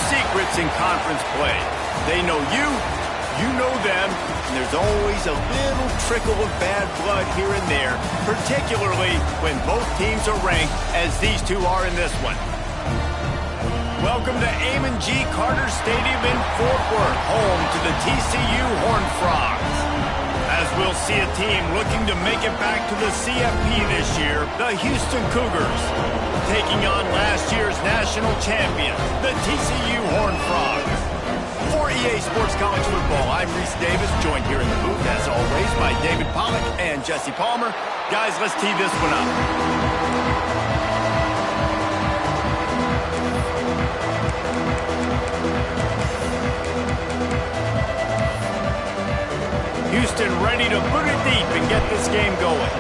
secrets in conference play. They know you, you know them, and there's always a little trickle of bad blood here and there, particularly when both teams are ranked as these two are in this one. Welcome to Amon G. Carter Stadium in Fort Worth, home to the TCU Horned Frogs. As we'll see a team looking to make it back to the CFP this year, the Houston Cougars, taking on last year's national champion, the TCU Horned Frogs. For EA Sports College Football, I'm Reese Davis, joined here in the booth, as always, by David Pollack and Jesse Palmer. Guys, let's tee this one up. Houston ready to put it deep and get this game going.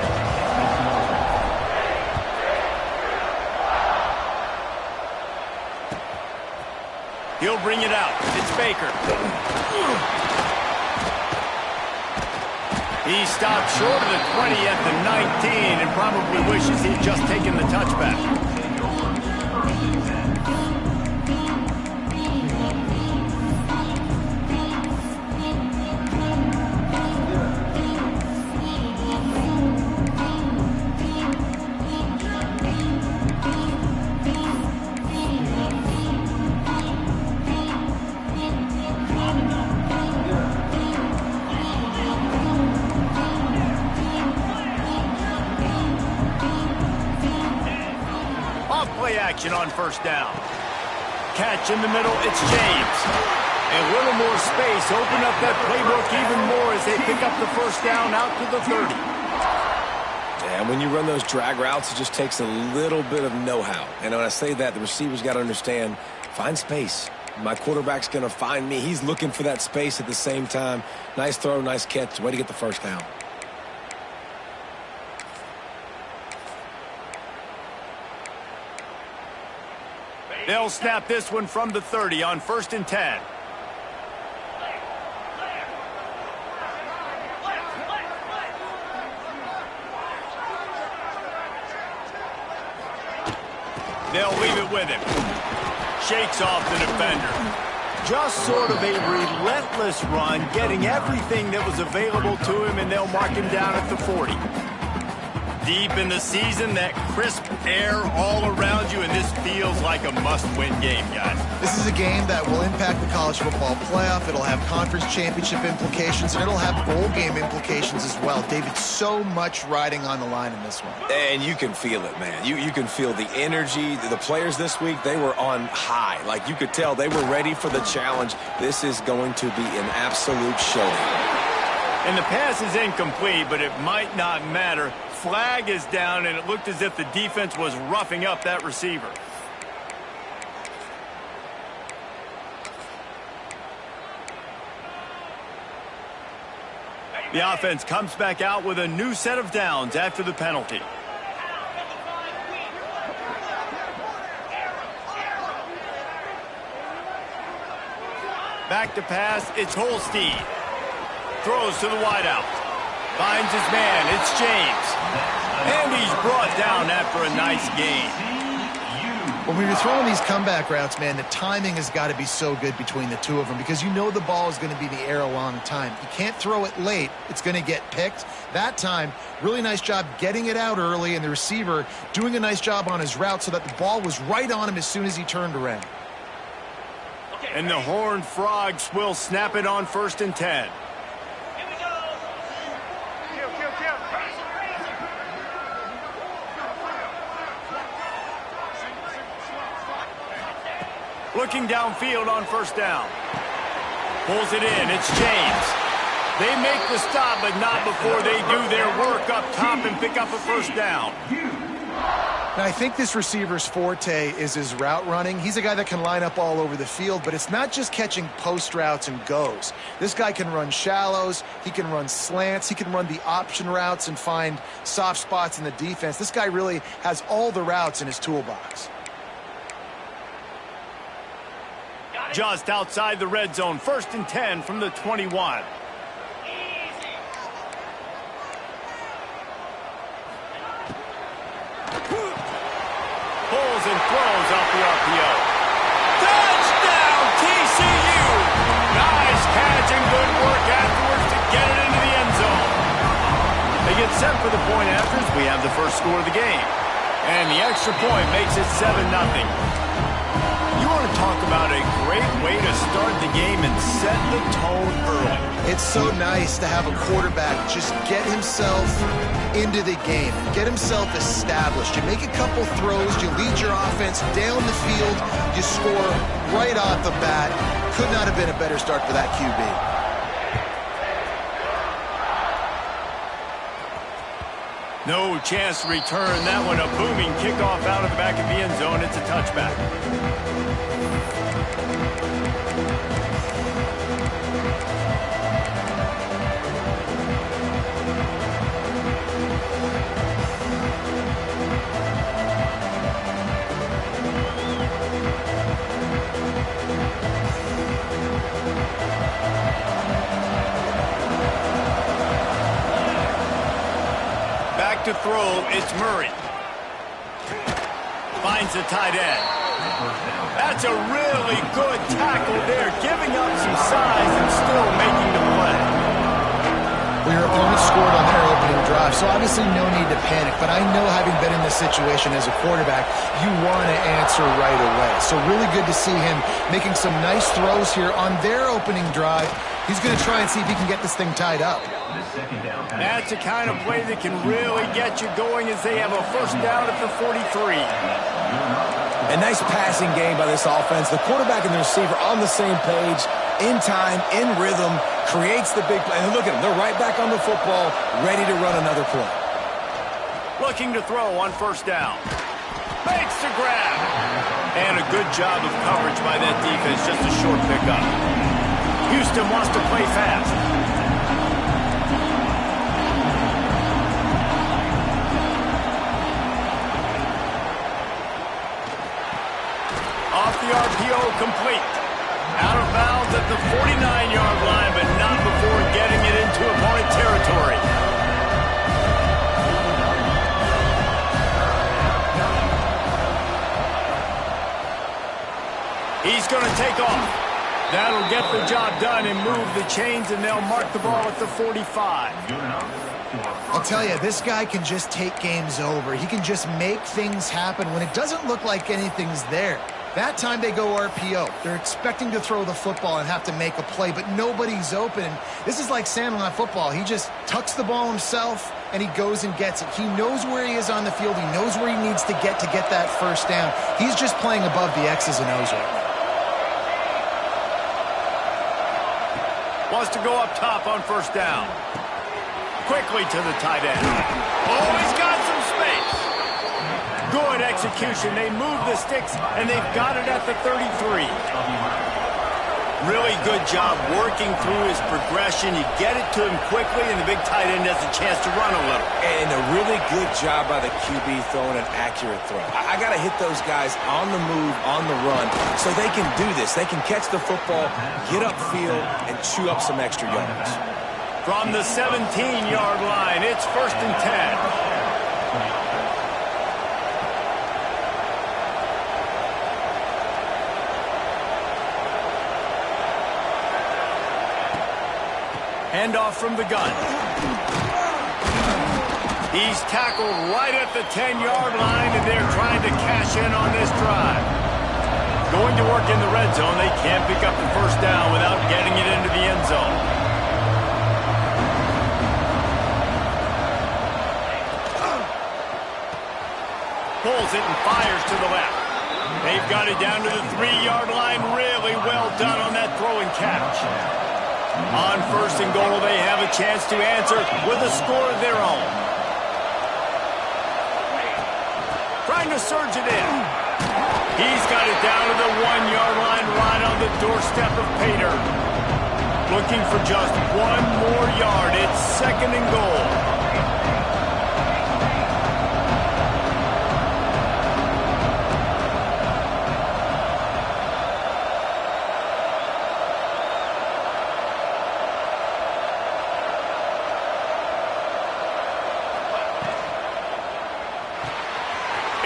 He'll bring it out. It's Baker. He stopped short of the 20 at the 19 and probably wishes he'd just taken the touchback. Action on first down. Catch in the middle, it's James. A little more space, open up that playbook even more as they pick up the first down out to the 30. And when you run those drag routes, it just takes a little bit of know-how. And when I say that, the receiver's got to understand, find space. My quarterback's going to find me. He's looking for that space at the same time. Nice throw, nice catch. Way to get the first down. They'll snap this one from the 30 on 1st and 10. They'll leave it with him. Shakes off the defender. Just sort of a relentless run, getting everything that was available to him, and they'll mark him down at the 40. Deep in the season, that crisp air all around you, and this feels like a must-win game, guys. This is a game that will impact the college football playoff. It'll have conference championship implications, and it'll have bowl game implications as well. David, so much riding on the line in this one. And you can feel it, man. You can feel the energy. The players this week, they were on high. Like, you could tell they were ready for the challenge. This is going to be an absolute showdown. And the pass is incomplete, but it might not matter. Flag is down, and it looked as if the defense was roughing up that receiver. The offense comes back out with a new set of downs after the penalty. Back to pass, it's Holstein. Throws to the wideout. Finds his man, it's James. And he's brought down after a nice gain. When we were throwing these comeback routes, man, the timing has got to be so good between the two of them because you know the ball is going to be in the air a long time. You can't throw it late. It's going to get picked. That time, really nice job getting it out early, and the receiver doing a nice job on his route so that the ball was right on him as soon as he turned around. And the Horned Frogs will snap it on 1st and 10. Looking downfield on 1st down. Pulls it in. It's James. They make the stop, but not before they do their work up top and pick up a 1st down. Now, I think this receiver's forte is his route running. He's a guy that can line up all over the field, but it's not just catching post routes and goes. This guy can run shallows. He can run slants. He can run the option routes and find soft spots in the defense. This guy really has all the routes in his toolbox. Just outside the red zone, 1st and 10 from the 21. Pulls and throws off the RPO. Touchdown! get set for the point afters. We have the first score of the game. And the extra point makes it 7-0. You want to talk about a great way to start the game and set the tone early. It's so nice to have a quarterback just get himself into the game, get himself established. You make a couple throws, you lead your offense down the field, you score right off the bat. Could not have been a better start for that QB. No chance to return that one. A booming kickoff out of the back of the end zone. It's a touchback. To throw, it's Murray. Finds the tight end. That's a really good tackle there, giving up some size and still making the play. Well, your opponent scored on their opening drive, so obviously no need to panic. But I know, having been in this situation as a quarterback, you want to answer right away. So really good to see him making some nice throws here on their opening drive. He's going to try and see if he can get this thing tied up. That's the kind of play that can really get you going as they have a first down at the 43. A nice passing game by this offense. The quarterback and the receiver on the same page, in time, in rhythm, creates the big play. And look at them. They're right back on the football, ready to run another play. Looking to throw on first down. Makes the grab. And a good job of coverage by that defense. Just a short pickup. Houston wants to play fast. Off the RPO, complete. Out of bounds at the 49-yard line, but not before getting it into opponent territory. He's going to take off. That'll get the job done and move the chains, and they'll mark the ball at the 45. I'll tell you, this guy can just take games over. He can just make things happen when it doesn't look like anything's there. That time they go RPO. They're expecting to throw the football and have to make a play, but nobody's open. This is like Sandlot football. He just tucks the ball himself, and he goes and gets it. He knows where he is on the field. He knows where he needs to get that first down. He's just playing above the X's and O's right now. Wants to go up top on first down. Quickly to the tight end. Oh, he's got some space. Good execution. They move the sticks, and they've got it at the 33. Really good job working through his progression. You get it to him quickly, and the big tight end has a chance to run a little. And a really good job by the QB throwing an accurate throw. I got to hit those guys on the move, on the run, so they can do this. They can catch the football, get upfield, and chew up some extra yards. From the 17-yard line, it's 1st and 10. Handoff from the gun. He's tackled right at the 10-yard line, and they're trying to cash in on this drive. Going to work in the red zone. They can't pick up the first down without getting it into the end zone. Pulls it and fires to the left. They've got it down to the 3-yard line. Really well done on that throw and catch. On 1st and goal, they have a chance to answer with a score of their own. Trying to surge it in. He's got it down to the 1-yard line, right on the doorstep of Pater. Looking for just one more yard. It's 2nd and goal.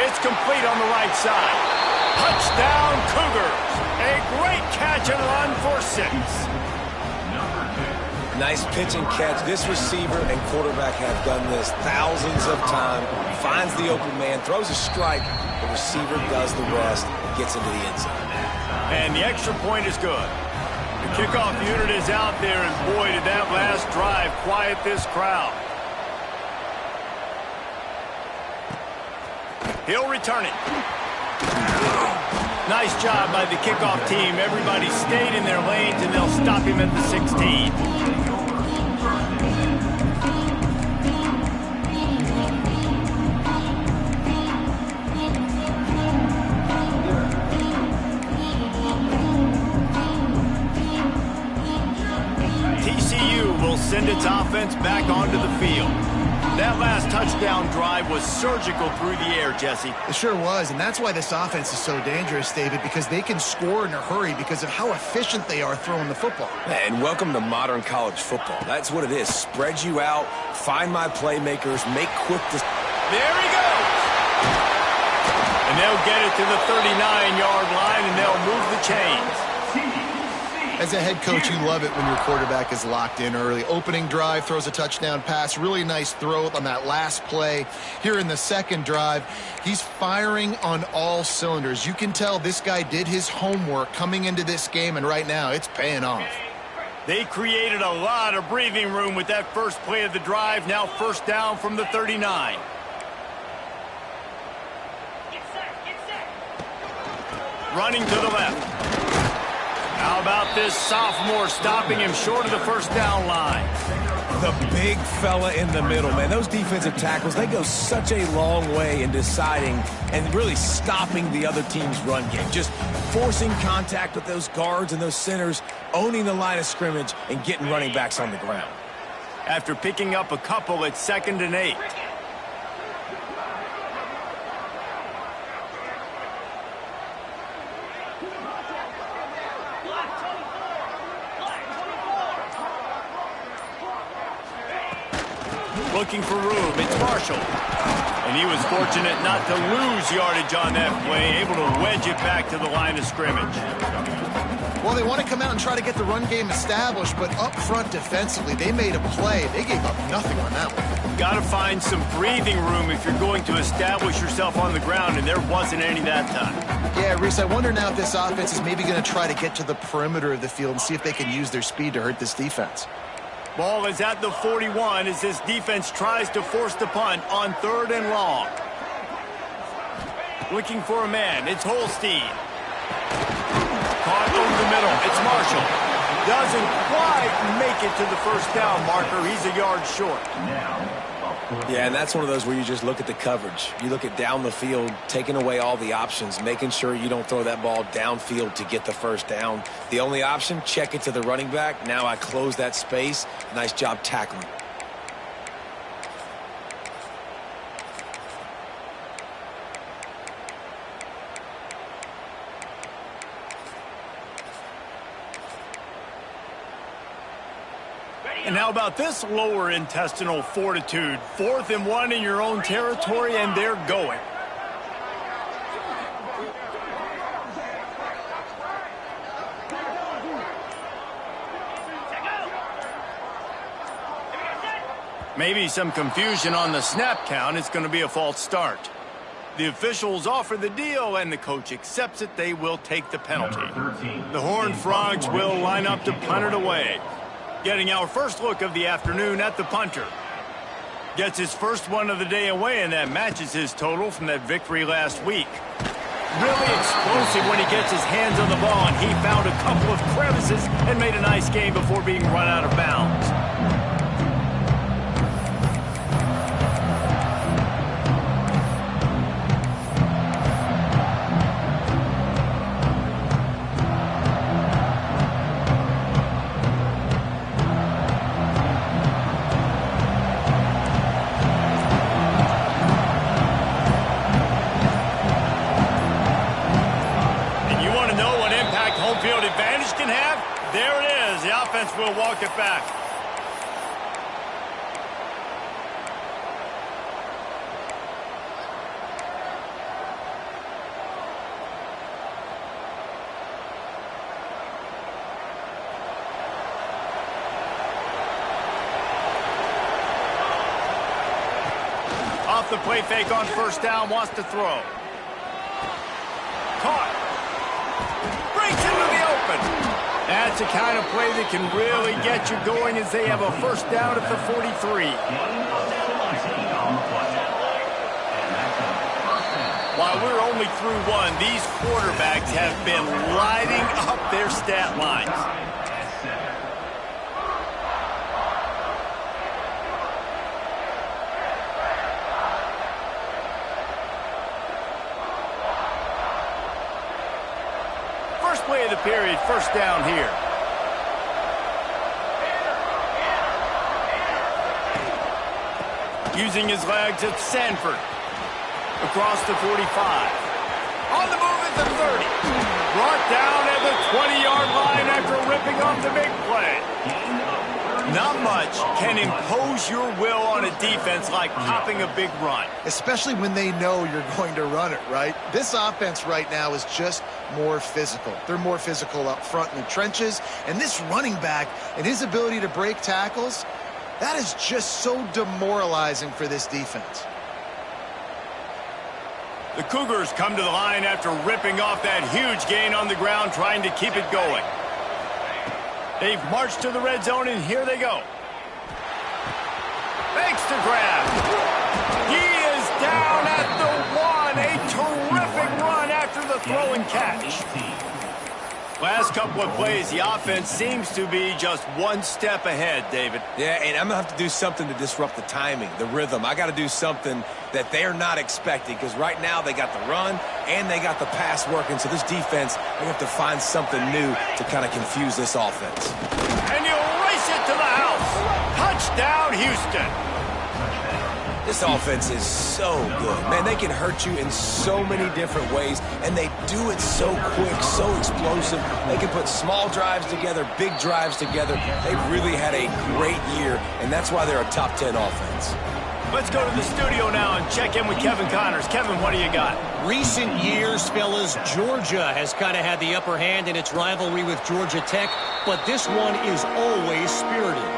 It's complete on the right side. Touchdown, Cougars. A great catch and run for 6. Nice pitch and catch. This receiver and quarterback have done this thousands of times. Finds the open man, throws a strike. The receiver does the rest and gets into the end zone. And the extra point is good. The kickoff unit is out there, and boy, did that last drive quiet this crowd. He'll return it. Nice job by the kickoff team. Everybody stayed in their lanes, and they'll stop him at the 16. TCU will send its offense back onto the field. That last touchdown drive was surgical through the air, Jesse. It sure was, and that's why this offense is so dangerous, David, because they can score in a hurry because of how efficient they are throwing the football. And welcome to modern college football. That's what it is. Spread you out, find my playmakers, make quick decisions. There he goes! And they'll get it to the 39-yard line, and they'll move the chains. As a head coach, you love it when your quarterback is locked in early. Opening drive, throws a touchdown pass. Really nice throw on that last play. Here in the second drive, he's firing on all cylinders. You can tell this guy did his homework coming into this game, and right now it's paying off. They created a lot of breathing room with that first play of the drive. Now first down from the 39. Running to the left. How about this sophomore stopping him short of the first down line? The big fella in the middle, man. Those defensive tackles, they go such a long way in deciding and really stopping the other team's run game. Just forcing contact with those guards and those centers, owning the line of scrimmage, and getting running backs on the ground. After picking up a couple at 2nd and 8. Looking for room, it's Marshall. And he was fortunate not to lose yardage on that play, able to wedge it back to the line of scrimmage. Well, they want to come out and try to get the run game established, but up front defensively, they made a play. They gave up nothing on that one. Got to find some breathing room if you're going to establish yourself on the ground, and there wasn't any that time. Yeah, Reese, I wonder now if this offense is maybe going to try to get to the perimeter of the field and see if they can use their speed to hurt this defense. Ball is at the 41 as this defense tries to force the punt on 3rd and long. Looking for a man. It's Holstein. Caught over the middle. It's Marshall. Doesn't quite make it to the first down marker. He's a yard short. Yeah, and that's one of those where you just look at the coverage. You look at down the field, taking away all the options, making sure you don't throw that ball downfield to get the first down. The only option, check it to the running back. Now I close that space. Nice job tackling. And how about this lower intestinal fortitude? 4th and 1 in your own territory, and they're going. Maybe some confusion on the snap count. It's going to be a false start. The officials offer the deal, and the coach accepts it. They will take the penalty. The Horned Frogs will line up to punt it away. Getting our first look of the afternoon at the punter. Gets his first one of the day away, and that matches his total from that victory last week. Really explosive when he gets his hands on the ball, and he found a couple of crevices and made a nice game before being run out of bounds. Will walk it back. the play fake on first down, wants to throw. Caught. Breaks into the open. That's the kind of play that can really get you going as they have a first down at the 43. While we're only through one, these quarterbacks have been lighting up their stat lines. First play of the period, first down here. Using his legs, it's Sanford. Across the 45. On the move at the 30. Brought down at the 20-yard line after ripping off the big play. Not much can impose your will on a defense like popping a big run. Especially when they know you're going to run it, right? This offense right now is just more physical. They're more physical up front in the trenches. And this running back and his ability to break tackles, that is just so demoralizing for this defense. The Cougars come to the line after ripping off that huge gain on the ground, trying to keep it going. They've marched to the red zone, and here they go. Fakes to grab. He is down at the 1. A terrific run after the throw and catch. Last couple of plays, the offense seems to be just one step ahead, David. Yeah, and I'm going to have to do something to disrupt the timing, the rhythm. I got to do something that they're not expecting, because right now they got the run and they got the pass working. So this defense, they have to find something new to kind of confuse this offense. And you race it to the house. Touchdown, Houston. This offense is so good. Man, they can hurt you in so many different ways, and they do it so quick, so explosive. They can put small drives together, big drives together. They've really had a great year, and that's why they're a top 10 offense. Let's go to the studio now and check in with Kevin Connors. Kevin, what do you got? Recent years, fellas, Georgia has kind of had the upper hand in its rivalry with Georgia Tech, but this one is always spirited.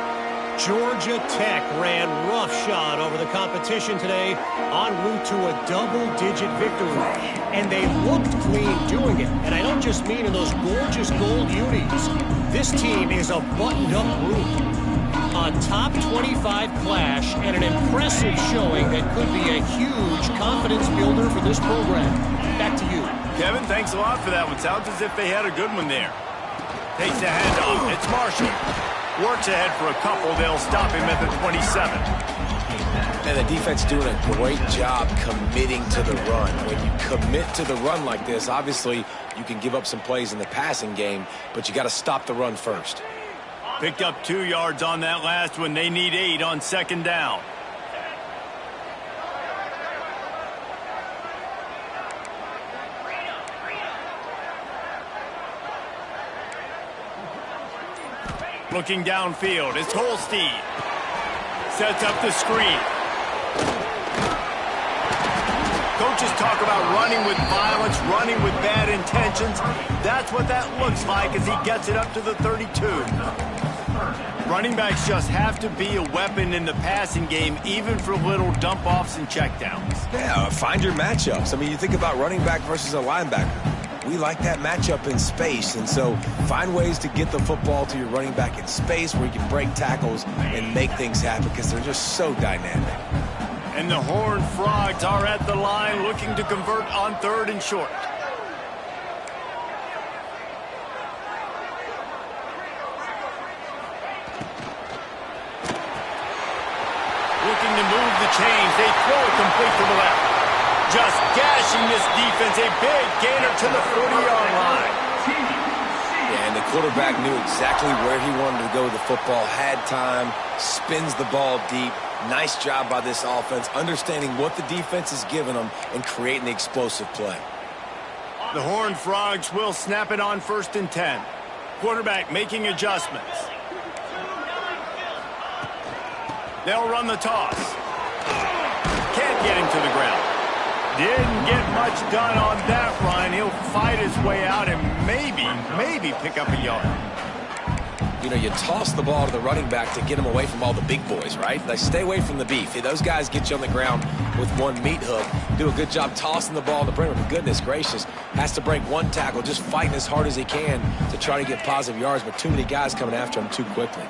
Georgia Tech ran roughshod over the competition today en route to a double-digit victory. And they looked clean doing it. And I don't just mean in those gorgeous gold unis. This team is a buttoned-up group. A top 25 clash and an impressive showing that could be a huge confidence builder for this program. Back to you. Kevin, thanks a lot for that one. Sounds as if they had a good one there. Takes the handoff. It's Marshall. Works ahead for a couple. They'll stop him at the 27. And the defense doing a great job committing to the run. When you commit to the run like this, obviously you can give up some plays in the passing game, but you got to stop the run first. Picked up 2 yards on that last one. They need 8 on second down. Looking downfield, it's Holstein. Sets up the screen. Coaches talk about running with violence, running with bad intentions. That's what that looks like as he gets it up to the 32. Running backs just have to be a weapon in the passing game, even for little dump-offs and checkdowns. Yeah, find your matchups. I mean, you think about running back versus a linebacker. We like that matchup in space, and so find ways to get the football to your running back in space where you can break tackles and make things happen, because they're just so dynamic. And the Horned Frogs are at the line looking to convert on 3rd and short. Looking to move the chains. They throw it complete to the left. Just gashing this defense. A big gainer to the 40-yard line. Yeah, and the quarterback knew exactly where he wanted to go with the football, had time, spins the ball deep. Nice job by this offense, understanding what the defense is giving them and creating the explosive play. The Horned Frogs will snap it on 1st and 10. Quarterback making adjustments. They'll run the toss. Can't get him to the ground. Didn't get much done on that run. He'll fight his way out and maybe pick up a yard. You know, you toss the ball to the running back to get him away from all the big boys, right? Like, stay away from the beef. Those guys get you on the ground with one meat hook. Do a good job tossing the ball to bring him. Goodness gracious. Has to break one tackle, just fighting as hard as he can to try to get positive yards, but too many guys coming after him too quickly.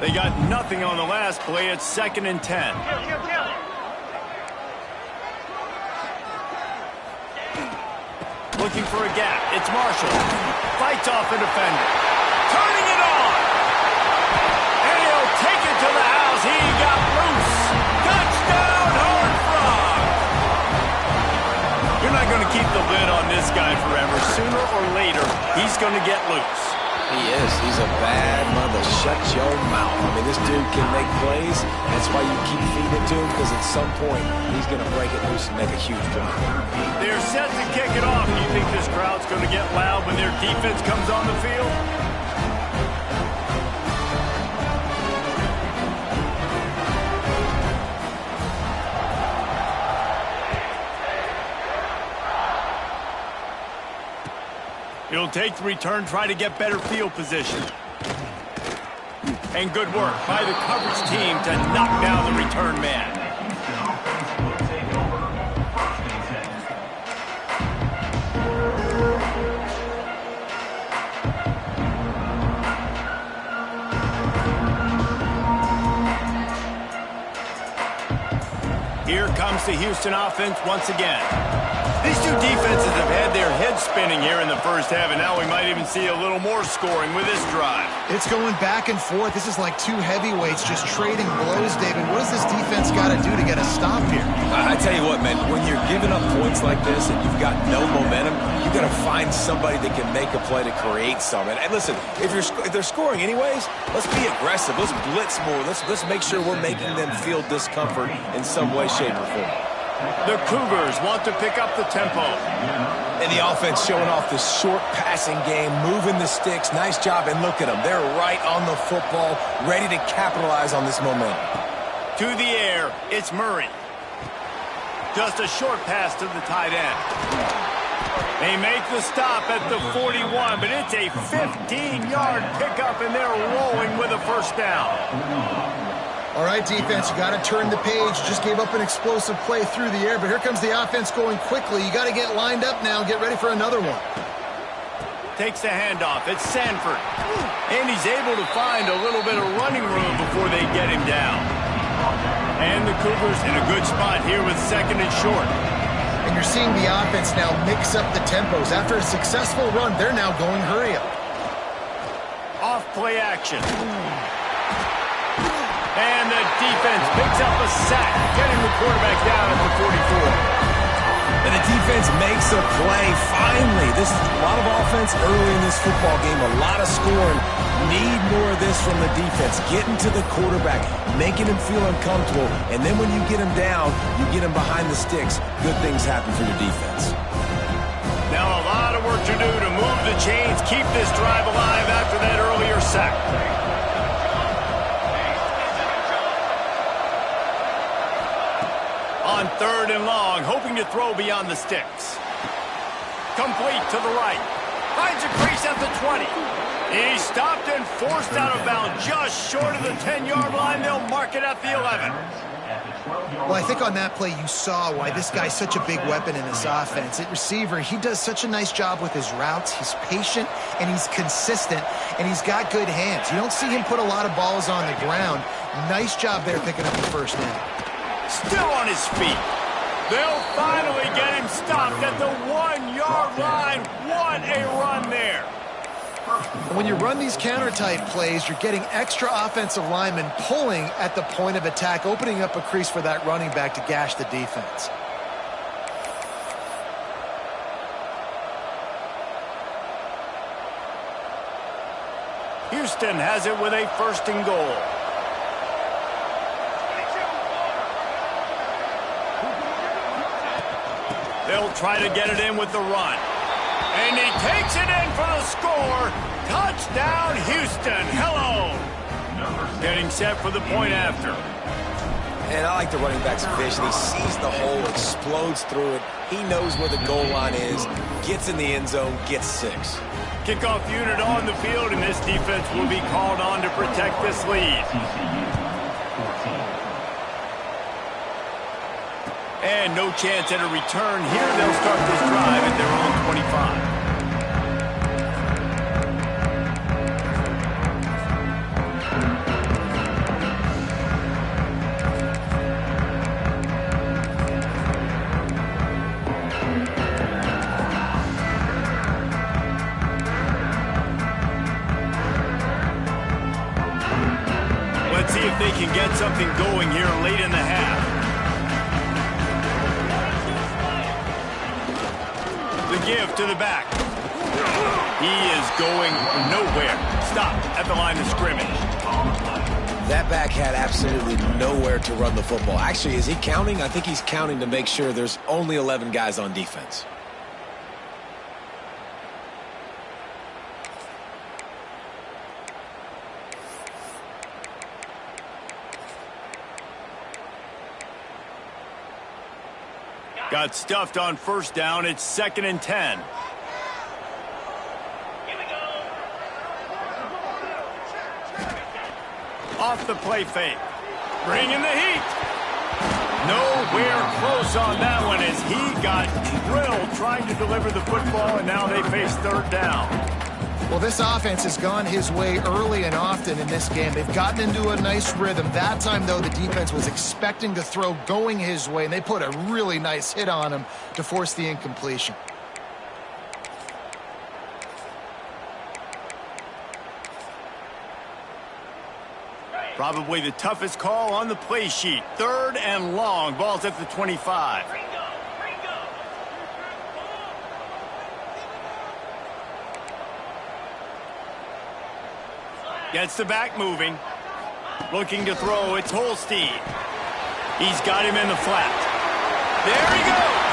They got nothing on the last play. It's 2nd and 10. Looking for a gap. It's Marshall. Fights off a defender. Turning it on. And he'll take it to the house. He got loose. Touchdown, Horned Frog. You're not going to keep the lid on this guy forever. Sooner or later, he's going to get loose. He is. He's a bad mother. Shut your mouth. I mean, this dude can make plays. That's why you keep feeding it to him, because at some point, he's going to break it loose and make a huge play. They're set to kick it off. Do you think this crowd's going to get loud when their defense comes on the field? He'll take the return, try to get better field position. And good work by the coverage team to knock down the return man. Here comes the Houston offense once again. These two defenses have had their heads spinning here in the first half, and now we might even see a little more scoring with this drive. It's going back and forth. This is like two heavyweights just trading blows, David. What does this defense got to do to get a stop here? I tell you what, man, when you're giving up points like this and you've got no momentum, you've got to find somebody that can make a play to create something. And listen, if they're scoring anyways, let's be aggressive. Let's blitz more. Let's make sure we're making them feel discomfort in some way, shape, or form. The Cougars want to pick up the tempo. And the offense showing off this short passing game, moving the sticks. Nice job, and look at them. They're right on the football, ready to capitalize on this momentum. To the air, it's Murray. Just a short pass to the tight end. They make the stop at the 41, but it's a 15-yard pickup, and they're rolling with a first down. All right, defense, you got to turn the page. Just gave up an explosive play through the air, but here comes the offense going quickly. You got to get lined up now and get ready for another one. Takes the handoff. It's Sanford. And he's able to find a little bit of running room before they get him down. And the Cougars in a good spot here with 2nd and short. And you're seeing the offense now mix up the tempos. After a successful run, they're now going hurry up. Off play action. And the defense picks up a sack, getting the quarterback down at the 44. And the defense makes a play, finally. This is a lot of offense early in this football game, a lot of scoring. Need more of this from the defense. Getting to the quarterback, making him feel uncomfortable, and then when you get him down, you get him behind the sticks. Good things happen for your defense. Now a lot of work to do to move the chains, keep this drive alive after that earlier sack. On 3rd and long, hoping to throw beyond the sticks. Complete to the right. Finds a crease at the 20. He stopped and forced out of bounds just short of the 10-yard line. They'll mark it at the 11. Well, I think on that play you saw why this guy's such a big weapon in this offense. At receiver, he does such a nice job with his routes. He's patient, and he's consistent, and he's got good hands. You don't see him put a lot of balls on the ground. Nice job there picking up the first down. Still on his feet. They'll finally get him stopped at the 1-yard line. What a run there. When you run these counter-type plays, you're getting extra offensive linemen pulling at the point of attack, opening up a crease for that running back to gash the defense. Houston has it with a 1st and goal. They'll try to get it in with the run. And he takes it in for the score. Touchdown, Houston. Hello. Getting set for the point after. And I like the running back's vision. He sees the hole, explodes through it. He knows where the goal line is, gets in the end zone, gets 6. Kickoff unit on the field, and this defense will be called on to protect this lead. And no chance at a return here. They'll start this drive at their own 25. Let's see if they can get something going here late in the half. The give to the back. He is going nowhere. Stop at the line of scrimmage. That back had absolutely nowhere to run the football. Actually, is he counting? I think he's counting to make sure there's only 11 guys on defense. Got stuffed on first down. It's 2nd and 10. Off the play fake. Bringing the heat. Nowhere close on that one as he got drilled trying to deliver the football, and now they face 3rd down. Well, this offense has gone his way early and often in this game. They've gotten into a nice rhythm. That time, though, the defense was expecting to throw going his way, and they put a really nice hit on him to force the incompletion. Probably the toughest call on the play sheet. 3rd and long. Ball's at the 25. Gets the back moving. Looking to throw. It's Holstein. He's got him in the flat. There he goes.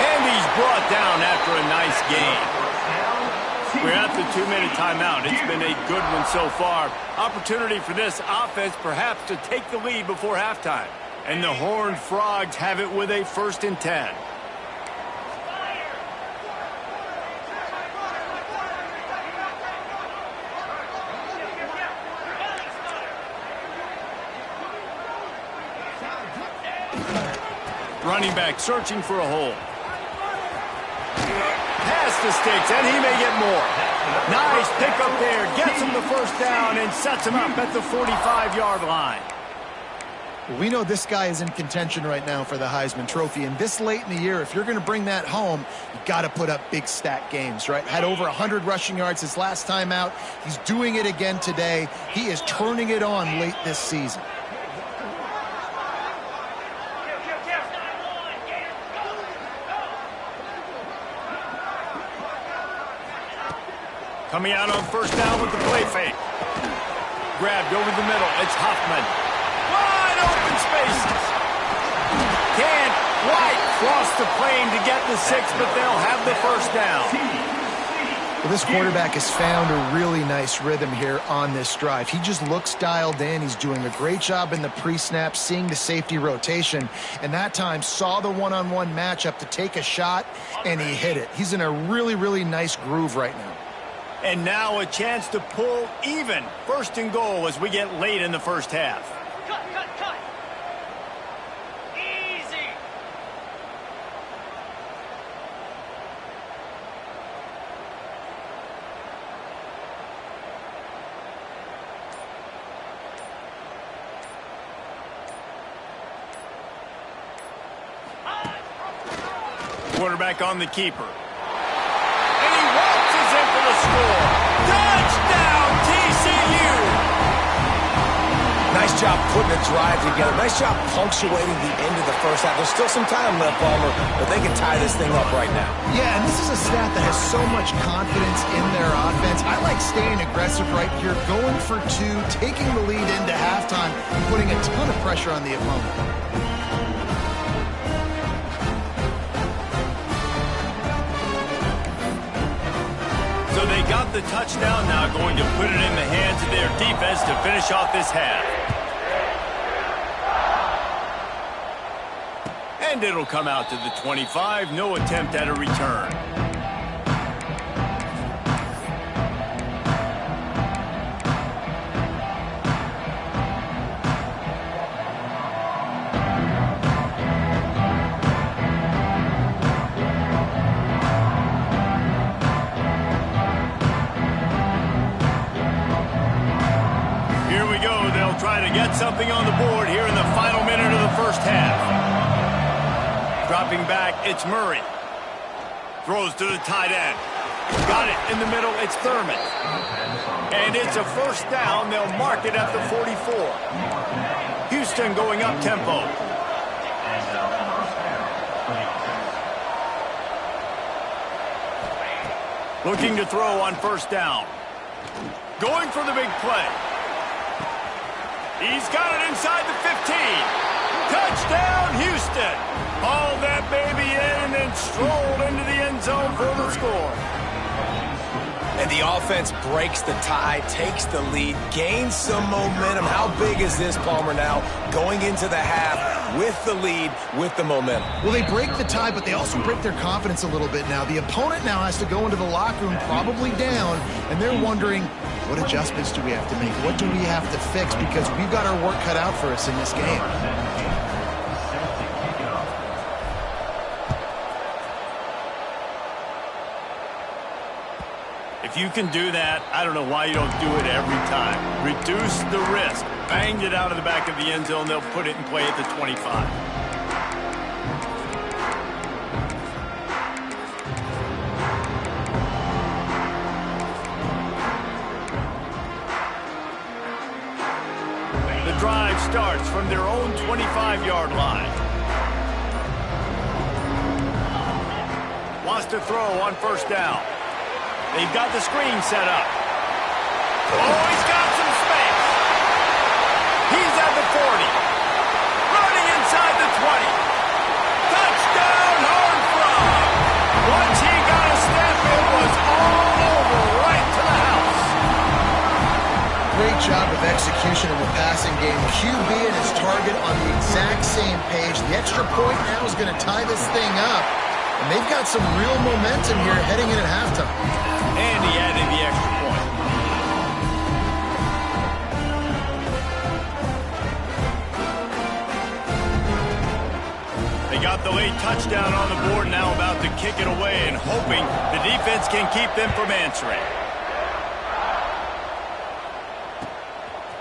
And he's brought down after a nice gain. We're at the 2-minute timeout. It's been a good one so far. Opportunity for this offense perhaps to take the lead before halftime. And the Horned Frogs have it with a 1st and 10. Running back searching for a hole. Past the sticks, and he may get more. Nice pickup there. Gets him the 1st down and sets him up at the 45-yard line. We know this guy is in contention right now for the Heisman Trophy, and this late in the year, if you're going to bring that home, you got to put up big stat games, right? Had over 100 rushing yards his last time out. He's doing it again today. He is turning it on late this season. Coming out on 1st down with the play fake. Grabbed over the middle. It's Hoffman. Wide open spaces. Can't quite cross the plane to get the 6, but they'll have the 1st down. Well, this quarterback has found a really nice rhythm here on this drive. He just looks dialed in. He's doing a great job in the pre-snap, seeing the safety rotation, and that time saw the one-on-one matchup to take a shot, and he hit it. He's in a really, really nice groove right now. And now a chance to pull even. 1st and goal as we get late in the 1st half. Cut. Easy. Quarterback on the keeper. And he waltzes in for the score. Touchdown, TCU! Nice job putting a drive together. Nice job punctuating the end of the 1st half. There's still some time left, Palmer, but they can tie this thing up right now. Yeah, and this is a staff that has so much confidence in their offense. I like staying aggressive right here, going for 2, taking the lead into halftime, and putting a ton of pressure on the opponent. So they got the touchdown, now going to put it in the hands of their defense to finish off this half. And it'll come out to the 25. No attempt at a return. Here we go. They'll try to get something on the board here in the final minute of the first half. Dropping back, it's Murray. Throws to the tight end. Got it in the middle, it's Thurman. And it's a first down. They'll mark it at the 44. Houston going up tempo. Looking to throw on first down. Going for the big play. He's got it inside the 15. Touchdown, Houston. Hauled that baby in and then strolled into the end zone for the score. And the offense breaks the tie, takes the lead, gains some momentum. How big is this, Palmer, now? Going into the half with the lead, with the momentum. Well, they break the tie, but they also break their confidence a little bit now. The opponent now has to go into the locker room probably down, and they're wondering, what adjustments do we have to make? What do we have to fix? Because we've got our work cut out for us in this game. If you can do that, I don't know why you don't do it every time. Reduce the risk. Banged it out of the back of the end zone. They'll put it in play at the 25. The drive starts from their own 25-yard line. Wants to throw on first down. They've got the screen set up. Oh, he's got some space. He's at the 40. Running inside the 20. Touchdown, Horned Frog. Once he got a step, it was all over right to the house. Great job of execution in the passing game. QB and his target on the exact same page. The extra point now is going to tie this thing up. And they've got some real momentum here heading in at halftime. And he added the extra point. They got the late touchdown on the board, now about to kick it away and hoping the defense can keep them from answering.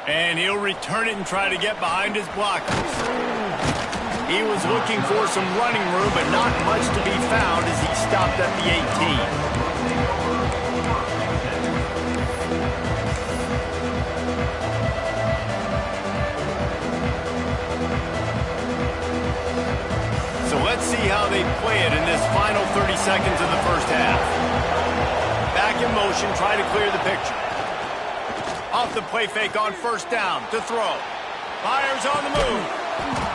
And he'll return it and try to get behind his blockers. He was looking for some running room, but not much to be found as he stopped at the 18. Let's see how they play it in this final 30 seconds of the first half. Back in motion, try to clear the picture. Off the play fake on first down to throw. Fires on the move.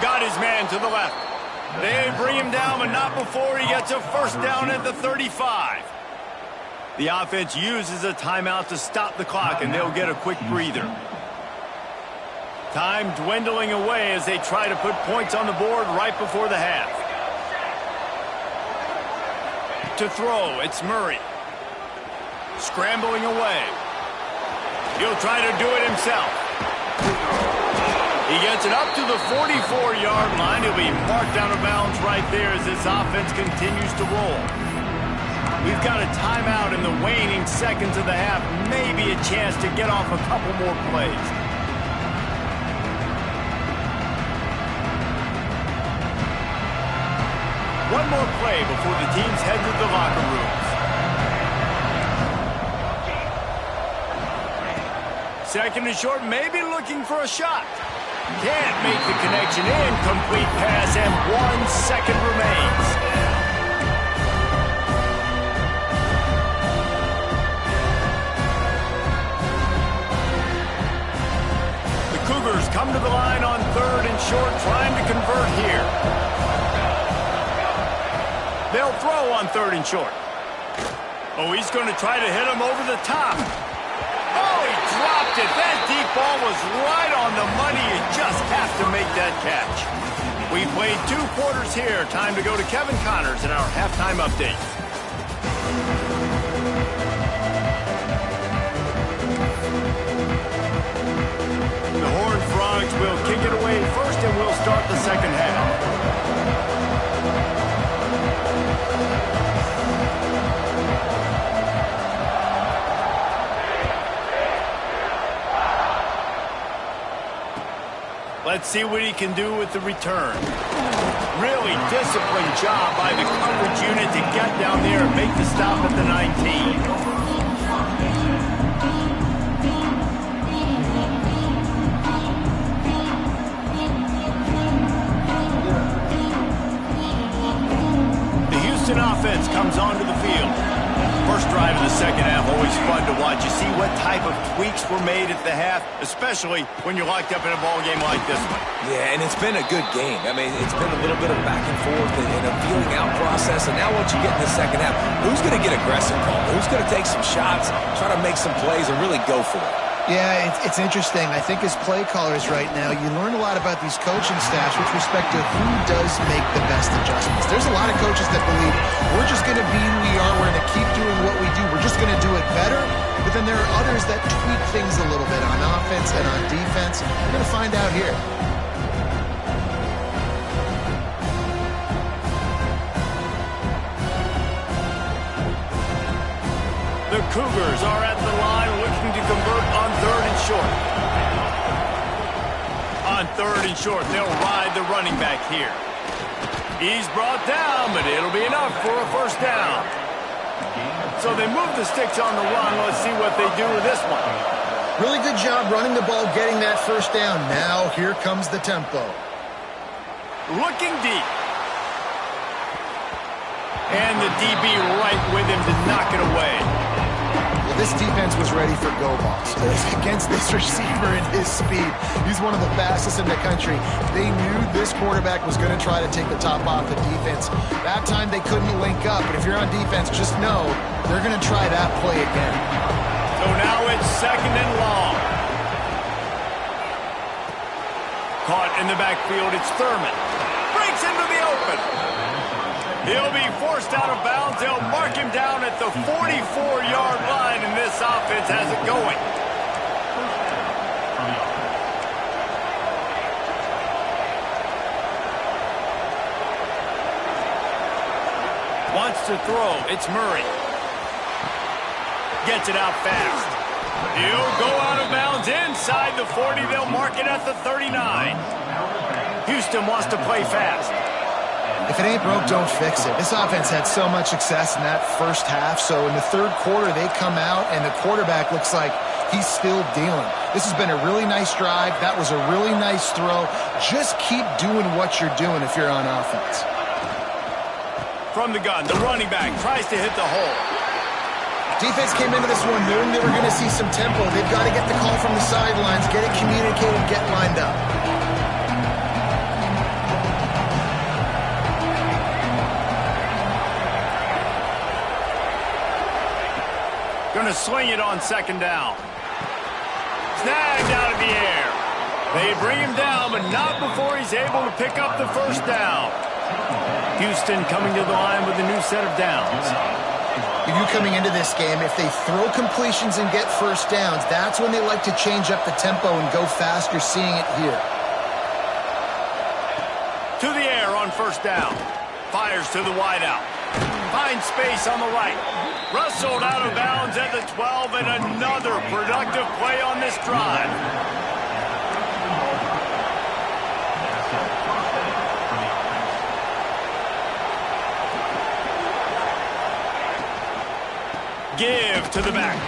Got his man to the left. They bring him down, but not before he gets a first down at the 35. The offense uses a timeout to stop the clock, and they'll get a quick breather. Time dwindling away as they try to put points on the board right before the half. To throw, it's Murray. Scrambling away. He'll try to do it himself. He gets it up to the 44-yard line. He'll be marked out of bounds right there as this offense continues to roll. We've got a timeout in the waning seconds of the half. Maybe a chance to get off a couple more plays. One more play before the teams head to the locker rooms. Second and short, maybe looking for a shot. Can't make the connection. Incomplete pass, and 1 second remains. The Cougars come to the line on third and short, trying to convert here. They'll throw on third and short. Oh, he's going to try to hit him over the top. Oh, he dropped it. That deep ball was right on the money. You just have to make that catch. We played 2 quarters here. Time to go to Kevin Connors in our halftime update. The Horned Frogs will kick it away first, and we'll start the second half. Let's see what he can do with the return. Really disciplined job by the coverage unit to get down there and make the stop at the 19. The Houston offense comes onto the field. First drive of the second half, always fun to watch. You see what type of tweaks were made at the half, especially when you're locked up in a ball game like this one. Yeah, and it's been a good game. I mean, it's been a little bit of back and forth and a feeling out process. And now once you get in the second half, who's going to get aggressive, Paul? Who's going to take some shots, try to make some plays, and really go for it? Yeah, it's interesting. I think as play callers right now, you learn a lot about these coaching staffs with respect to who does make the best adjustments. There's a lot of coaches that believe we're just going to be who we are. We're going to keep doing what we do. We're just going to do it better. But then there are others that tweak things a little bit on offense and on defense. We're going to find out here. The Cougars are at the line looking to convert on 3rd and short. On 3rd and short, they'll ride the running back here. He's brought down, but it'll be enough for a first down. So they move the sticks on the run. Let's see what they do with this one. Really good job running the ball, getting that first down. Now here comes the tempo. Looking deep. And the DB right with him to knock it away. Well, this defense was ready for go balls. Against this receiver and his speed, he's one of the fastest in the country. They knew this quarterback was going to try to take the top off the defense. That time they couldn't link up, but if you're on defense, just know they're going to try that play again. So now it's 2nd and long. Caught in the backfield, it's Thurman. Breaks into the open. He'll be forced out of bounds. They'll mark him down at the 44-yard line, and this offense has it going. Wants to throw. It's Murray. Gets it out fast. He'll go out of bounds inside the 40. They'll mark it at the 39. Houston wants to play fast. If it ain't broke, don't fix it. This offense had so much success in that first half, so in the 3rd quarter, they come out, and the quarterback looks like he's still dealing. This has been a really nice drive. That was a really nice throw. Just keep doing what you're doing if you're on offense. From the gun, the running back tries to hit the hole. Defense came into this one knowing they were going to see some tempo. They've got to get the call from the sidelines, get it communicated, get lined up. Going to sling it on 2nd down. Snagged out of the air. They bring him down, but not before he's able to pick up the first down. Houston coming to the line with a new set of downs. You coming into this game, if they throw completions and get first downs, that's when they like to change up the tempo and go fast. You're seeing it here. To the air on 1st down. Fires to the wideout. Finds space on the right. Wrestled out of bounds at the 12, and another productive play on this drive. Give to the back.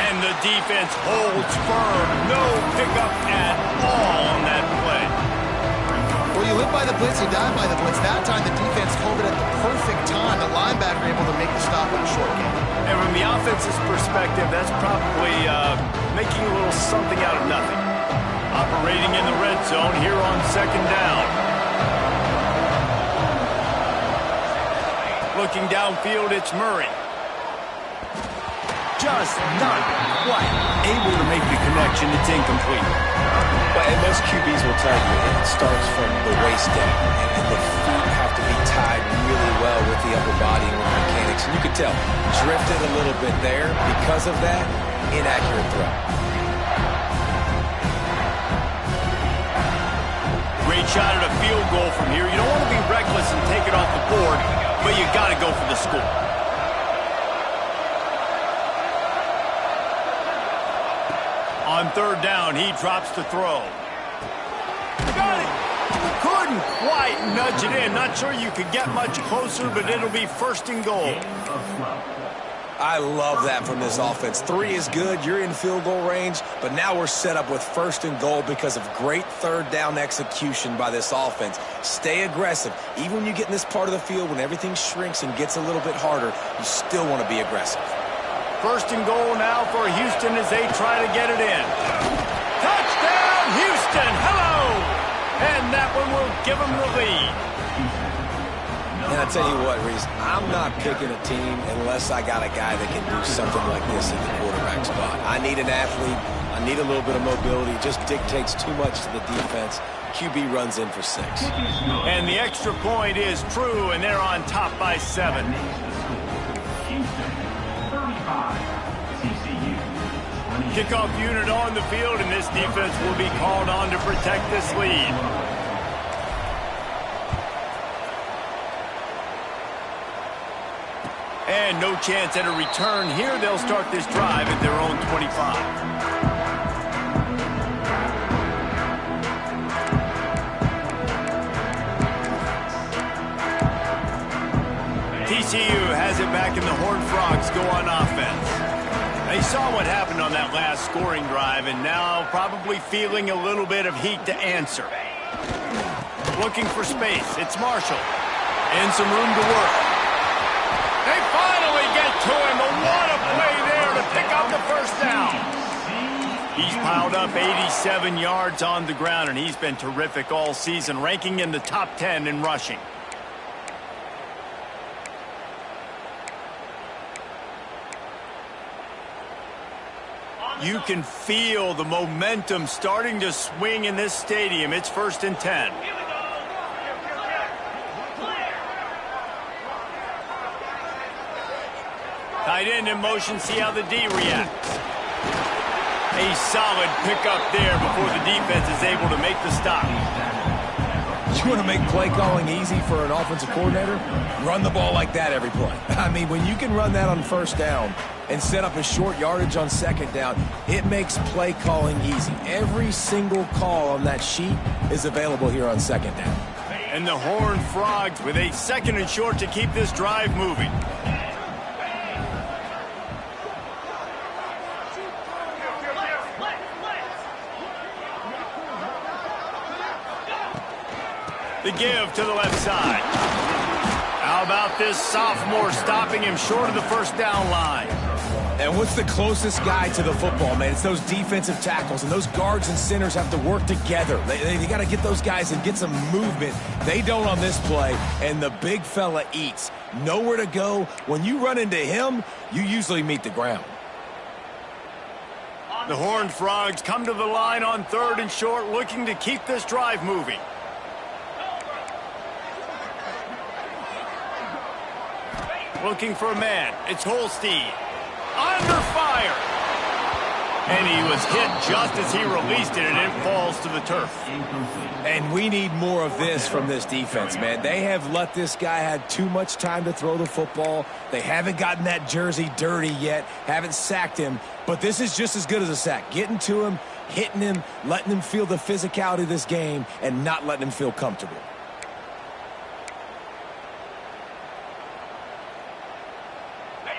And the defense holds firm. No pickup at all on that play. Well, you live by the blitz, you die by the blitz. That time the defense called it at the perfect time. The linebacker able to make the stop in a short game. And from the offense's perspective, that's probably making a little something out of nothing. Operating in the red zone here on 2nd down. Looking downfield, it's Murray. Just not quite able to make the connection. It's incomplete. Well, and most QBs will tell you it starts from the waist down, and the feet have to be tied really well with the upper body and with mechanics. And you could tell, drifted a little bit there. Because of that, inaccurate throw. Great shot at a field goal from here. You don't want to be reckless and take it off the board, but you got to go for the score. On third down, he drops to throw. Got it. Couldn't quite nudge it in. Not sure you could get much closer, but it'll be first and goal. I love that from this offense. 3 is good. You're in field goal range, but now we're set up with first and goal because of great third down execution by this offense. Stay aggressive. Even when you get in this part of the field, when everything shrinks and gets a little bit harder, you still want to be aggressive. First and goal now for Houston as they try to get it in. Touchdown, Houston! Hello! And that one will give them the lead. And I tell you what, Reese, I'm not picking a team unless I got a guy that can do something like this at the quarterback spot. I need an athlete. I need a little bit of mobility. It just dictates too much to the defense. QB runs in for 6. And the extra point is true, and they're on top by 7. Kickoff unit on the field, and this defense will be called on to protect this lead. And no chance at a return here. They'll start this drive at their own 25. TCU has it back, and the Horned Frogs go on offense. They saw what happened on that last scoring drive, and now probably feeling a little bit of heat to answer. Looking for space. It's Marshall. And some room to work. They finally get to him. But what a play there to pick up the first down. He's piled up 87 yards on the ground, and he's been terrific all season, ranking in the top 10 in rushing. You can feel the momentum starting to swing in this stadium. It's first and 10. Tight end in motion, see how the D reacts. A solid pickup there before the defense is able to make the stop. You want to make play calling easy for an offensive coordinator? Run the ball like that every play. I mean, when you can run that on first down and set up a short yardage on second down, it makes play calling easy. Every single call on that sheet is available here on second down. And the Horned Frogs with a second and short to keep this drive moving. The give to the left side. How about this sophomore stopping him short of the first down line? And what's the closest guy to the football, man? It's those defensive tackles, and those guards and centers have to work together. They got to get those guys and get some movement. They don't on this play, and the big fella eats. Nowhere to go. When you run into him, you usually meet the ground. The Horned Frogs come to the line on third and short, looking to keep this drive moving. Looking for a man. It's Holstein. Under fire. And he was hit just as he released it, and it falls to the turf. And we need more of this from this defense, man. They have let this guy have too much time to throw the football. They haven't gotten that jersey dirty yet, haven't sacked him. But this is just as good as a sack. Getting to him, hitting him, letting him feel the physicality of this game, and not letting him feel comfortable.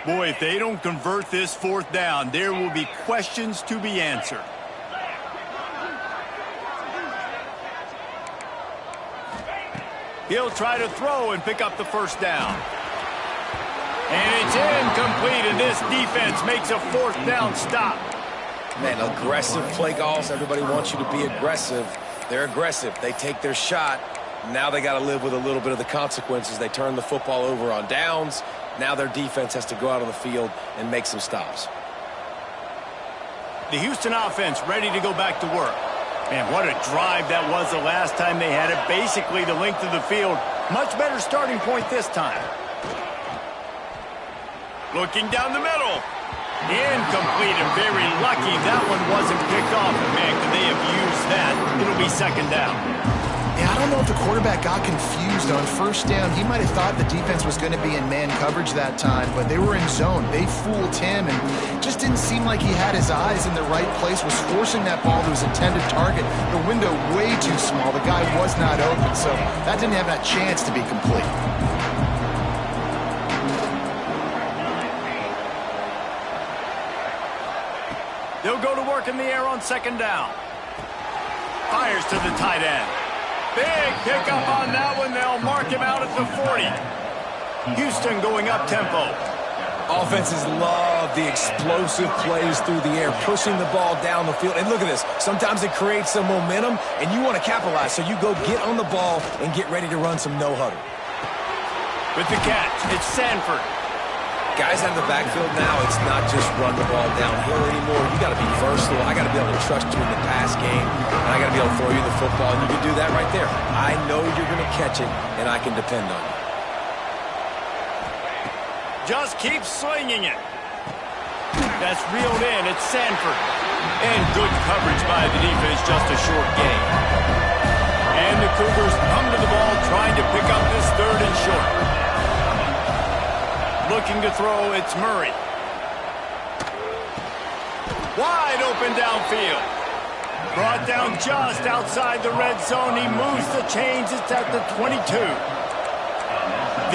Boy, if they don't convert this fourth down, there will be questions to be answered. He'll try to throw and pick up the first down. And it's incomplete, and this defense makes a fourth down stop. Man, aggressive play calls. Everybody wants you to be aggressive. They're aggressive. They take their shot. Now they got to live with a little bit of the consequences. They turn the football over on downs. Now their defense has to go out on the field and make some stops. The Houston offense ready to go back to work. Man, what a drive that was the last time they had it. Basically the length of the field. Much better starting point this time. Looking down the middle. Incomplete and very lucky that one wasn't picked off. And man, could they have used that? It'll be second down. Yeah, I don't know if the quarterback got confused on first down. He might have thought the defense was going to be in man coverage that time, but they were in zone. They fooled him and just didn't seem like he had his eyes in the right place, was forcing that ball to his intended target. The window way too small. The guy was not open, so that didn't have that chance to be complete. They'll go to work in the air on second down. Fires to the tight end. Big pickup on that one. They'll mark him out at the 40. Houston going up-tempo. Offenses love the explosive plays through the air, pushing the ball down the field. And look at this. Sometimes it creates some momentum, and you want to capitalize. So you go get on the ball and get ready to run some no-huddle. With the catch, it's Sanford. Guys out of the backfield now, it's not just run the ball downhill anymore. You got to be versatile. I got to be able to trust you in the pass game, and I got to be able to throw you the football, and you can do that right there. I know you're going to catch it, and I can depend on you. Just keep slinging it. That's reeled in. It's Sanford. And good coverage by the defense, just a short gain. And the Cougars come to the ball, trying to pick up this third and short. Looking to throw, it's Murray. Wide open downfield. Brought down just outside the red zone. He moves the chains. It's at the 22.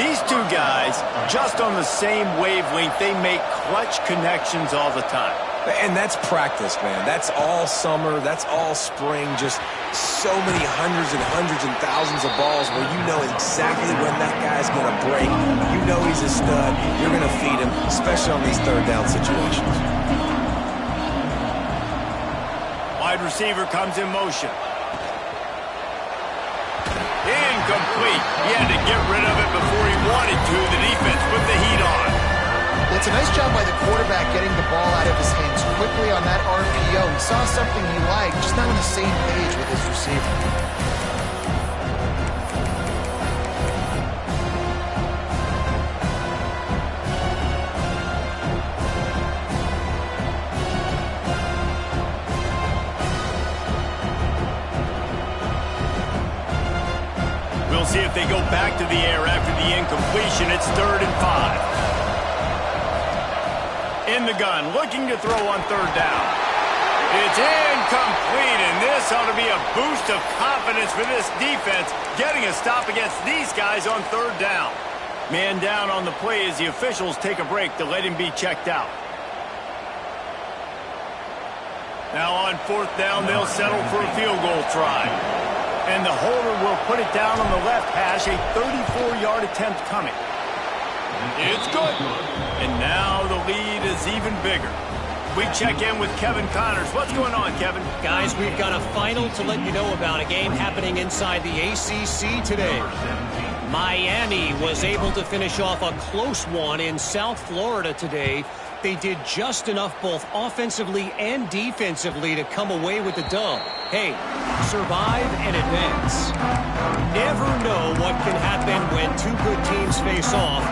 These two guys, just on the same wavelength, they make clutch connections all the time. And that's practice, man. That's all summer. That's all spring. Just so many hundreds and thousands of balls where you know exactly when that guy's going to break. You know he's a stud. You're going to feed him, especially on these third down situations. Wide receiver comes in motion. Incomplete. He had to get rid of it before he wanted to. The defense put the heat on. Well, it's a nice job by the quarterback getting the ball out of his hands quickly on that RPO. He saw something he liked, just not on the same page with his receiver. We'll see if they go back to the air after the incompletion. It's 3rd and 5. In the gun, looking to throw on 3rd down. It's incomplete, and this ought to be a boost of confidence for this defense, getting a stop against these guys on 3rd down. Man down on the play as the officials take a break to let him be checked out. Now on 4th down, they'll settle for a field goal try. And the holder will put it down on the left hash, a 34-yard attempt coming. It's good. And now the lead is even bigger. We check in with Kevin Connors. What's going on, Kevin? Guys, we've got a final to let you know about, a game happening inside the ACC today. Miami was able to finish off a close one in South Florida today. They did just enough both offensively and defensively to come away with the dub. Hey, survive and advance. Never know what can happen when two good teams face off,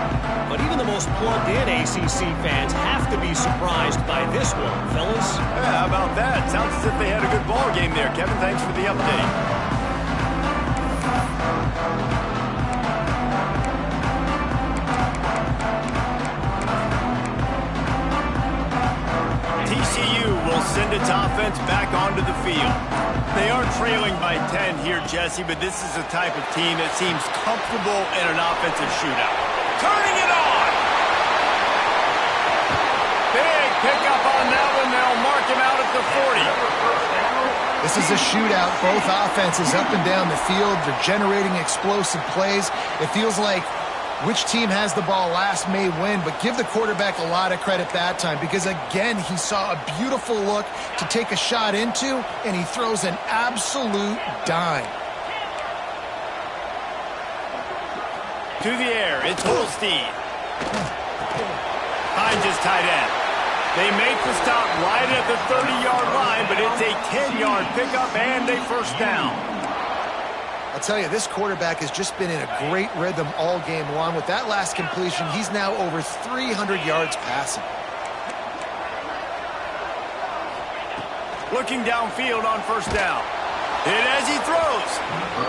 but even the most plugged-in ACC fans have to be surprised by this one, fellas. Yeah, how about that? Sounds as if they had a good ball game there. Kevin, thanks for the update. TCU will send its offense back onto the field. They are trailing by 10 here, Jesse, but this is a type of team that seems comfortable in an offensive shootout. Turning it on! Big pickup on that one. They'll mark him out at the 40. This is a shootout. Both offenses up and down the field. They're generating explosive plays. It feels like which team has the ball last may win, but give the quarterback a lot of credit that time because, again, he saw a beautiful look to take a shot into, and he throws an absolute dime. To the air, it's Holstein. Finds his tight end. They make the stop right at the 30-yard line, but it's a 10-yard pickup and a first down. I'll tell you, this quarterback has just been in a great rhythm all game long. With that last completion, he's now over 300 yards passing. Looking downfield on first down. And as he throws,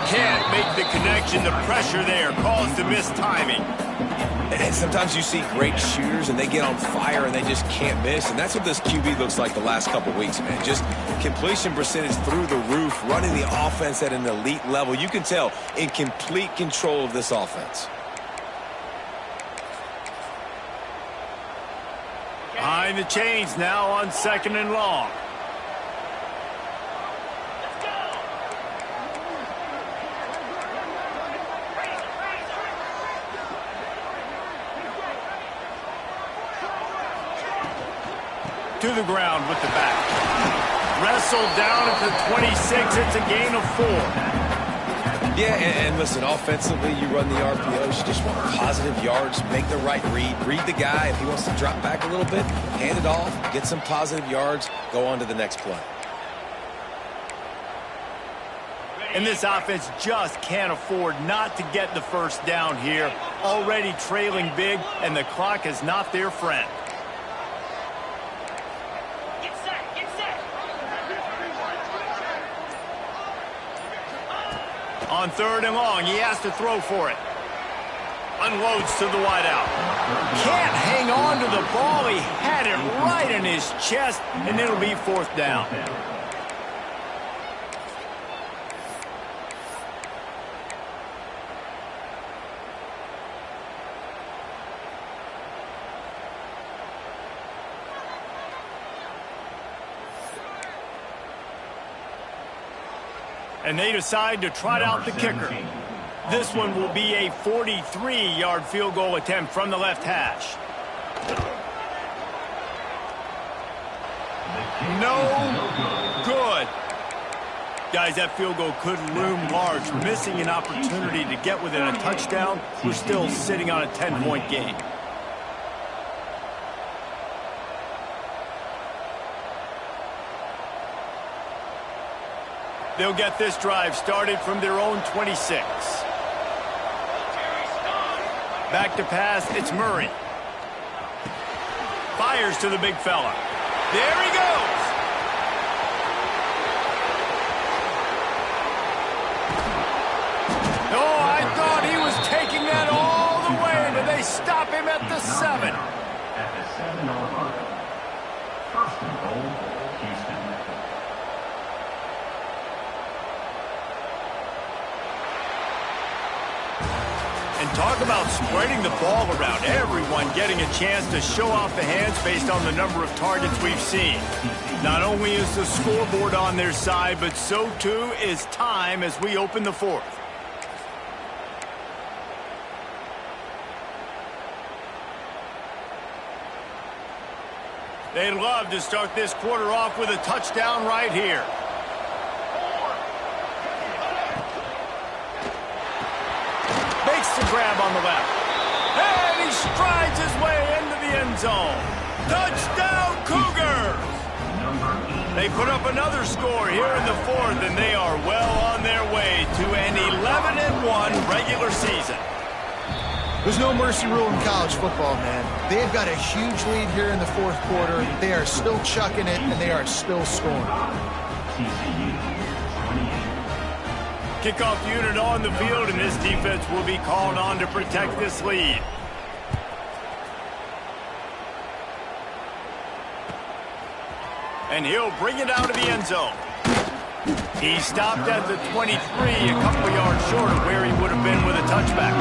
can't make the connection. The pressure there caused the missed timing. And sometimes you see great shooters and they get on fire and they just can't miss. And that's what this QB looks like the last couple weeks, man. Just completion percentage through the roof, running the offense at an elite level. You can tell in complete control of this offense. Behind the chains now on 2nd and long. To the ground with the back. Wrestled down at the 26. It's a gain of 4. Yeah, and listen, offensively, you run the RPOs. You just want positive yards, make the right read. Read the guy. If he wants to drop back a little bit, hand it off, get some positive yards, go on to the next play. And this offense just can't afford not to get the first down here. Already trailing big, and the clock is not their friend. On 3rd and long, he has to throw for it. Unloads to the wideout. Can't hang on to the ball. He had it right in his chest, and it'll be 4th down. And they decide to trot out the kicker. This one will be a 43-yard field goal attempt from the left hash. No good. Guys, that field goal could loom large. Missing an opportunity to get within a touchdown. We're still sitting on a 10-point game. They'll get this drive started from their own 26. Back to pass, it's Murray. Fires to the big fella. There he goes. Oh, I thought he was taking that all the way, but they stop him at the 7. At the 7-yard line. First and goal, Houston. And talk about spreading the ball around. Everyone getting a chance to show off the hands based on the number of targets we've seen. Not only is the scoreboard on their side, but so too is time as we open the 4th. They'd love to start this quarter off with a touchdown right here. Makes the grab on the left. And he strides his way into the end zone. Touchdown, Cougars! They put up another score here in the 4th, and they are well on their way to an 11-1 regular season. There's no mercy rule in college football, man. They've got a huge lead here in the 4th quarter. They are still chucking it, and they are still scoring. Kickoff unit on the field, and this defense will be called on to protect this lead. And he'll bring it out of the end zone. He stopped at the 23, a couple yards short of where he would have been with a touchback.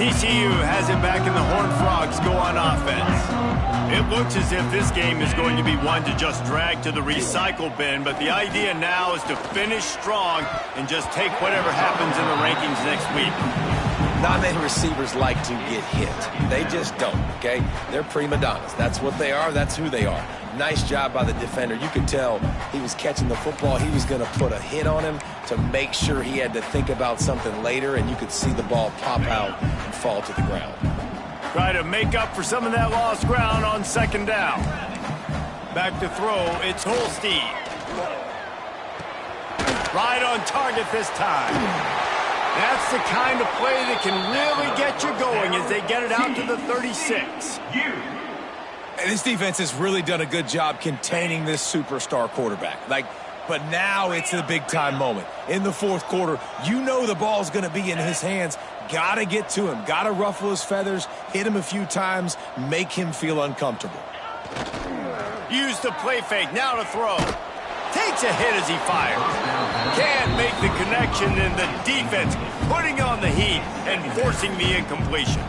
TCU has it back in the Horned Frogs go on offense. It looks as if this game is going to be one to just drag to the recycle bin, but the idea now is to finish strong and just take whatever happens in the rankings next week. Not many receivers like to get hit. They just don't, okay? They're prima donnas. That's what they are. That's who they are. Nice job by the defender. You could tell he was catching the football. He was going to put a hit on him to make sure he had to think about something later, and you could see the ball pop out and fall to the ground. Try to make up for some of that lost ground on second down. Back to throw, it's Holstein. Right on target this time. That's the kind of play that can really get you going as they get it out to the 36. And this defense has really done a good job containing this superstar quarterback. But now it's a big-time moment. In the fourth quarter, you know the ball's going to be in his hands. Got to get to him. Got to ruffle his feathers, hit him a few times, make him feel uncomfortable. Use the play fake, now to throw. Takes a hit as he fires. Can't make the connection, and the defense putting on the heat and forcing the incompletion.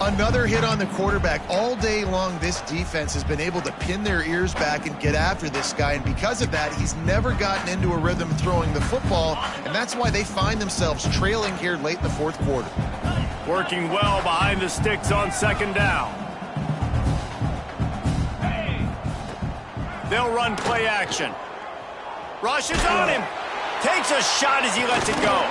Another hit on the quarterback. All day long, this defense has been able to pin their ears back and get after this guy, and because of that, he's never gotten into a rhythm throwing the football, and that's why they find themselves trailing here late in the fourth quarter. Working well behind the sticks on second down. They'll run play action. Rushes on him. Takes a shot as he lets it go.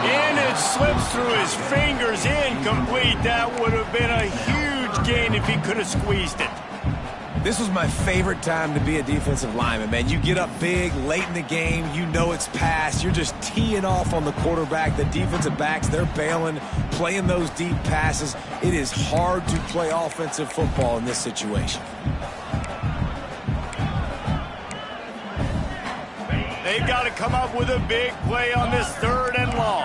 And it slips through his fingers, incomplete. That would have been a huge gain if he could have squeezed it. This was my favorite time to be a defensive lineman, man. You get up big, late in the game, you know it's past. You're just teeing off on the quarterback. The defensive backs, they're bailing, playing those deep passes. It is hard to play offensive football in this situation. They've got to come up with a big play on this third and long.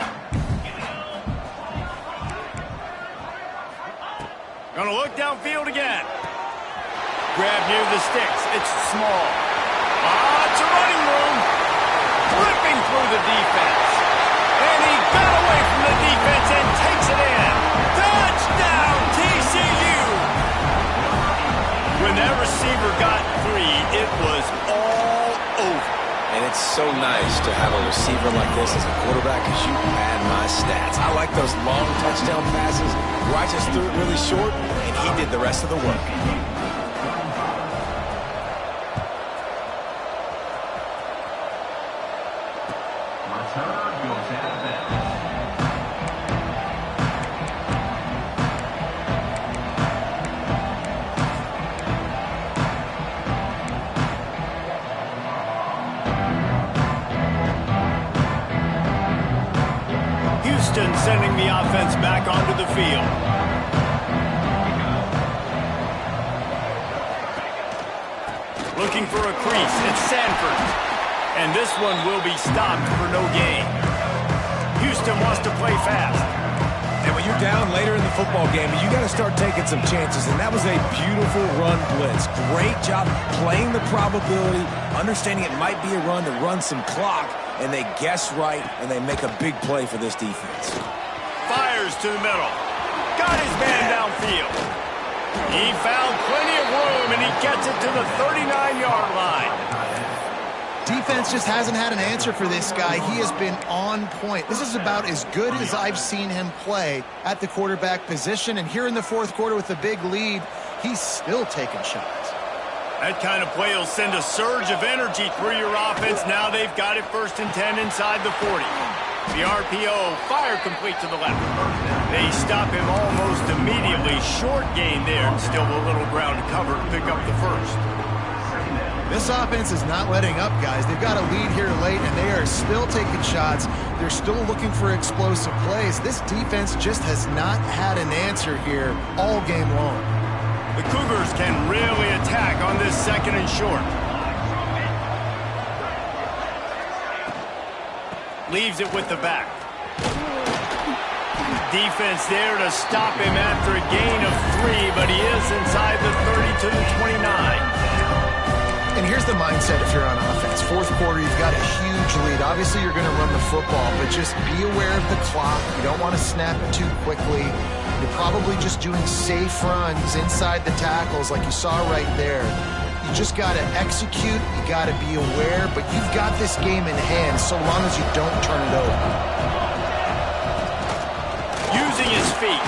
Gonna look downfield again. Grab near the sticks. It's small. It's a running room. Flipping through the defense. And he got away from the defense and takes it in. Touchdown, TCU! When that receiver got free, it was all over. And it's so nice to have a receiver like this as a quarterback, because you pad my stats. I like those long touchdown passes where I just threw it really short, and he did the rest of the work. Sending the offense back onto the field. Looking for a crease. It's Sanford. And this one will be stopped for no gain. Houston wants to play fast. And when you're down later in the football game, you got to start taking some chances. And that was a beautiful run blitz. Great job playing the probability, understanding it might be a run to run some clock, and they guess right, and they make a big play for this defense. Fires to the middle. Got his man downfield. He found plenty of room, and he gets it to the 39-yard line. Defense just hasn't had an answer for this guy. He has been on point. This is about as good as I've seen him play at the quarterback position, and here in the fourth quarter with a big lead, he's still taking shots. That kind of play will send a surge of energy through your offense. Now they've got it 1st and 10 inside the 40. The RPO, fire complete to the left. They stop him almost immediately. Short gain there, and still a little ground to cover to pick up the first. This offense is not letting up, guys. They've got a lead here late, and they are still taking shots. They're still looking for explosive plays. This defense just has not had an answer here all game long. The Cougars can really attack on this 2nd and short. Leaves it with the back. Defense there to stop him after a gain of 3, but he is inside the 30 to the 29. And here's the mindset if you're on offense. Fourth quarter, you've got a huge lead. Obviously, you're going to run the football, but just be aware of the clock. You don't want to snap it too quickly. You're probably just doing safe runs inside the tackles like you saw right there. You just got to execute. You got to be aware, but you've got this game in hand so long as you don't turn it over. moving his feet.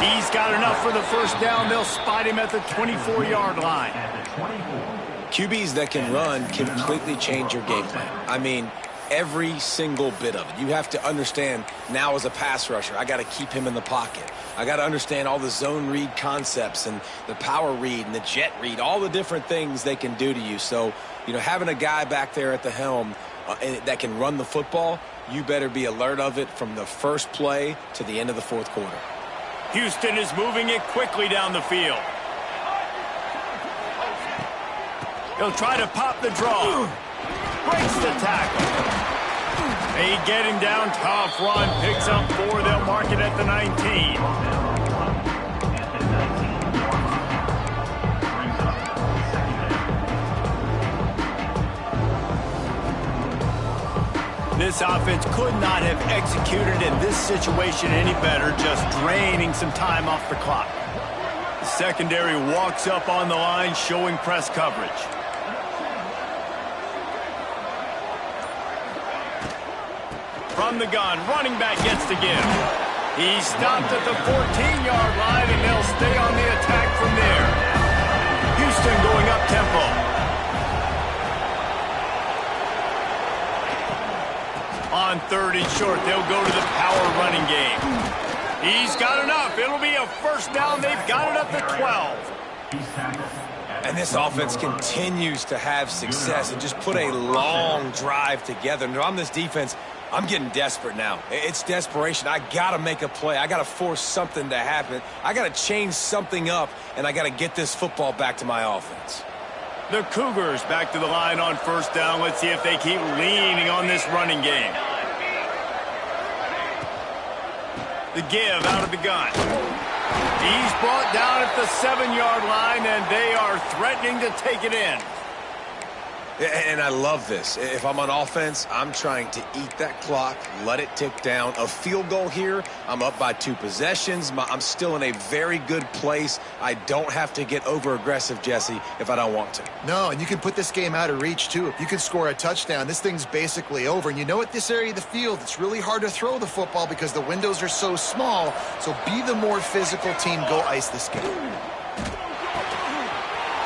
He's got enough for the first down. They'll spot him at the 24-yard line. QBs that can run completely change your game plan. I mean, every single bit of it. You have to understand now as a pass rusher, I got to keep him in the pocket. I got to understand all the zone read concepts and the power read and the jet read, all the different things they can do to you. So, having a guy back there at the helm that can run the football, you better be alert of it from the first play to the end of the fourth quarter. Houston is moving it quickly down the field. He'll try to pop the draw. Breaks the tackle. They get him down. Tough run. Picks up 4. They'll mark it at the 19. This offense could not have executed in this situation any better, just draining some time off the clock. The secondary walks up on the line, showing press coverage. From the gun, running back gets the give. He's stopped at the 14-yard line, and they'll stay on the attack from there. Houston going up tempo. On 3rd and short, they'll go to the power running game. He's got enough. It'll be a first down. They've got it at the 12. And this offense continues to have success and just put a long drive together. And on this defense, I'm getting desperate now. It's desperation. I got to make a play. I got to force something to happen. I got to change something up, and I got to get this football back to my offense. The Cougars back to the line on first down. Let's see if they keep leaning on this running game. The give out of the gun. He's brought down at the 7-yard line, and they are threatening to take it in. And I love this. If I'm on offense, I'm trying to eat that clock, let it tick down. A field goal here, I'm up by 2 possessions. I'm still in a very good place. I don't have to get over-aggressive, Jesse, if I don't want to. No, and you can put this game out of reach, too. If you can score a touchdown, this thing's basically over. And at this area of the field, it's really hard to throw the football because the windows are so small. So be the more physical team. Go ice this game.